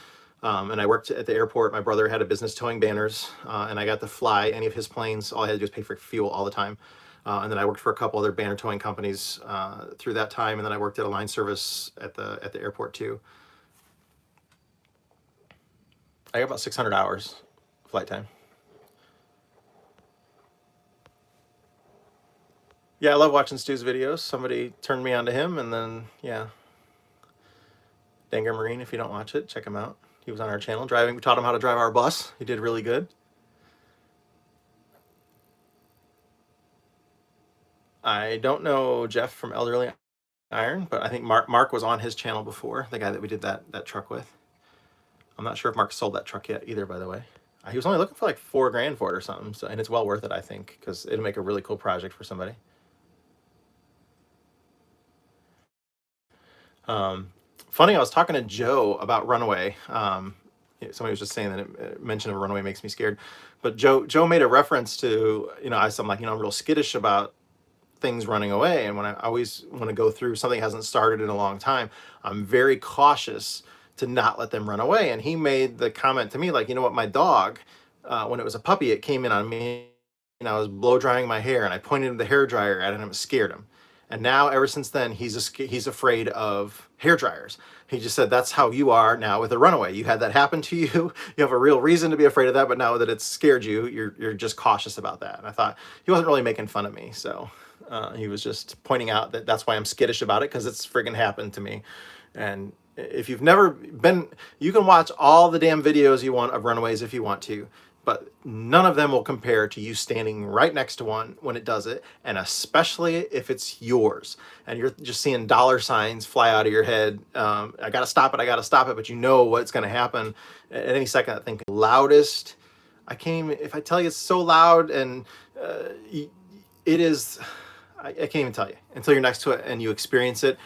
And I worked at the airport. My brother had a business towing banners, and I got to fly any of his planes. All I had to do was pay for fuel all the time. And then I worked for a couple other banner towing companies through that time, and then I worked at a line service at the airport too. I got about 600 hours flight time. Yeah, I love watching Stu's videos. Somebody turned me on to him, and then yeah, Danger Marine. If you don't watch it, check him out. He was on our channel driving. We taught him how to drive our bus. He did really good. I don't know Jeff from Elderly Iron, but I think Mark was on his channel before, the guy that we did that truck with. I'm not sure if Mark sold that truck yet either, by the way. He was only looking for like $4,000 for it or something, so, and it's well worth it, I think, because it'll make a really cool project for somebody. Funny, I was talking to Joe about Runaway. Somebody was just saying that mention of Runaway makes me scared, but Joe made a reference to, I'm like, I'm real skittish about things running away, and when I always want to go through something that hasn't started in a long time, I'm very cautious to not let them run away. And he made the comment to me, like, you know what, my dog, when it was a puppy, it came in on me and I was blow drying my hair and I pointed the hair dryer at him and it scared him. And now ever since then, he's afraid of hair dryers. He just said, that's how you are now with a runaway. You had that happen to you. You have a real reason to be afraid of that, but now that it's scared you, you're just cautious about that. And I thought he wasn't really making fun of me. So he was just pointing out that that's why I'm skittish about it, because it's friggin' happened to me. And if you've never been, you can watch all the damn videos you want of runaways if you want to, but none of them will compare to you standing right next to one when it does it, and especially if it's yours and you're just seeing dollar signs fly out of your head. I gotta stop it, but you know what's gonna happen at any second. I think loudest, I can't even, if I tell you it's so loud, and it is, I can't even tell you until you're next to it and you experience it.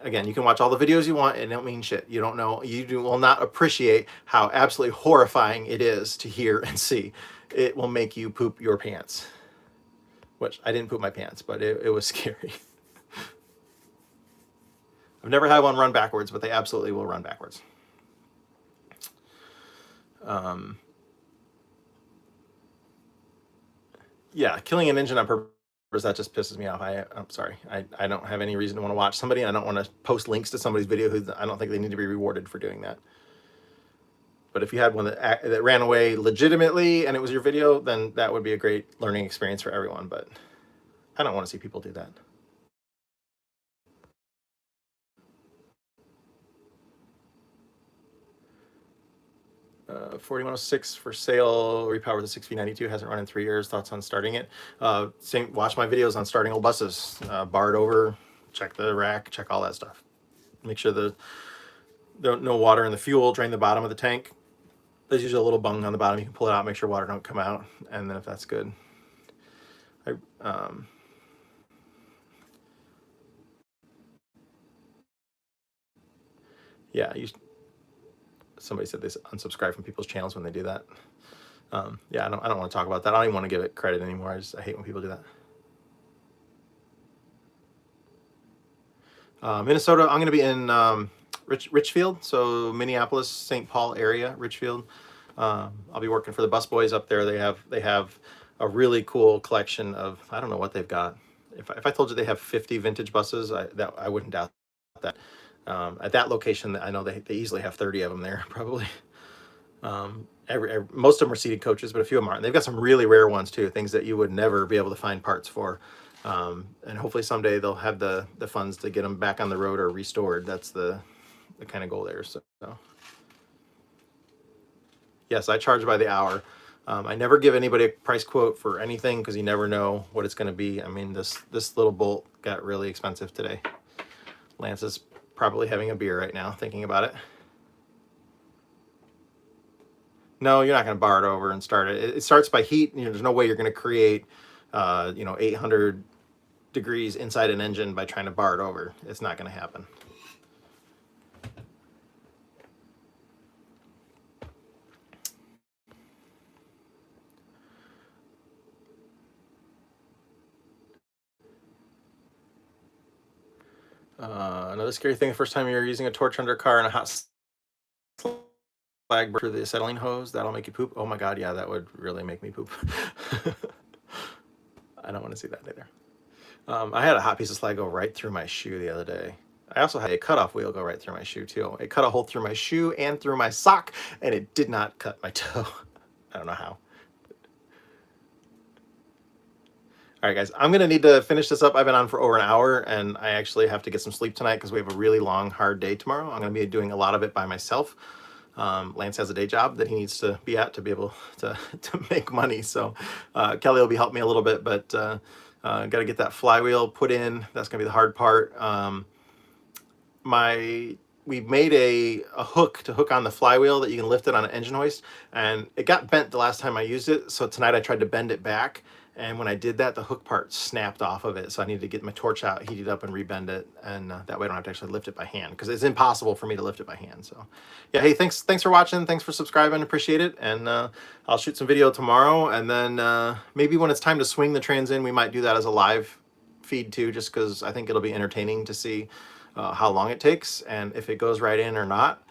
Again, you can watch all the videos you want and it don't mean shit. You don't know, will not appreciate how absolutely horrifying it is to hear and see. It will make you poop your pants. Which, I didn't poop my pants, but it was scary. I've never had one run backwards, but they absolutely will run backwards. Yeah, killing an engine on purpose, that just pisses me off. I'm sorry. I don't have any reason to want to watch somebody. I don't want to post links to somebody's video who I don't think they need to be rewarded for doing that. But if you had one that ran away legitimately and it was your video, then that would be a great learning experience for everyone. But I don't want to see people do that. 4106 for sale, repowered the 6V92, hasn't run in 3 years. Thoughts on starting it? Watch my videos on starting old buses. Barred over check the rack, check all that stuff. Make sure no water in the fuel, drain the bottom of the tank. There's usually a little bung on the bottom. You can pull it out, make sure water don't come out, and then if that's good. Yeah, somebody said they unsubscribe from people's channels when they do that. Yeah, I don't want to talk about that. I don't even want to give it credit anymore. I hate when people do that. Minnesota, I'm going to be in Richfield, so Minneapolis, St. Paul area, Richfield. I'll be working for the bus boys up there. They have a really cool collection of, I don't know what they've got. If I told you they have 50 vintage buses, I wouldn't doubt that. At that location, I know they easily have 30 of them there, probably. Most of them are seated coaches, but a few of them aren't. They've got some really rare ones too, things that you would never be able to find parts for. And hopefully someday they'll have the funds to get them back on the road or restored. That's the kind of goal there. So yes, I charge by the hour. I never give anybody a price quote for anything because you never know what it's going to be. I mean, this little bolt got really expensive today. Lance is probably having a beer right now thinking about it. No, you're not going to bar it over and start it. It starts by heat. There's no way you're going to create 800 degrees inside an engine by trying to bar it over. It's not going to happen. Another scary thing, the first time you're using a torch under a car in a hot flag for the acetylene hose, that'll make you poop. Oh my God, yeah, that would really make me poop. I don't want to see that either. I had a hot piece of slag go right through my shoe the other day. I also had a cutoff wheel go right through my shoe too. It cut a hole through my shoe and through my sock, and it did not cut my toe. I don't know how. All right, guys, I'm going to need to finish this up. I've been on for over an hour, and I actually have to get some sleep tonight because we have a really long, hard day tomorrow. I'm going to be doing a lot of it by myself. Lance has a day job that he needs to be at to be able to make money. So Kelly will be helping me a little bit, but got to get that flywheel put in. That's going to be the hard part. We made a hook to hook on the flywheel that you can lift it on an engine hoist, and it got bent the last time I used it. So tonight I tried to bend it back, and when I did that, the hook part snapped off of it. So I needed to get my torch out, heat it up, and rebend it, and that way I don't have to actually lift it by hand because it's impossible for me to lift it by hand. So yeah, hey, thanks for watching, thanks for subscribing, appreciate it, and I'll shoot some video tomorrow, and then maybe when it's time to swing the trans in, we might do that as a live feed too, just because I think it'll be entertaining to see how long it takes and if it goes right in or not.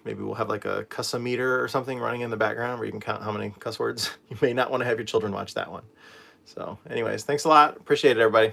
Maybe we'll have like a cuss-o-meter or something running in the background where you can count how many cuss words. You may not want to have your children watch that one. So anyways, thanks a lot. Appreciate it, everybody.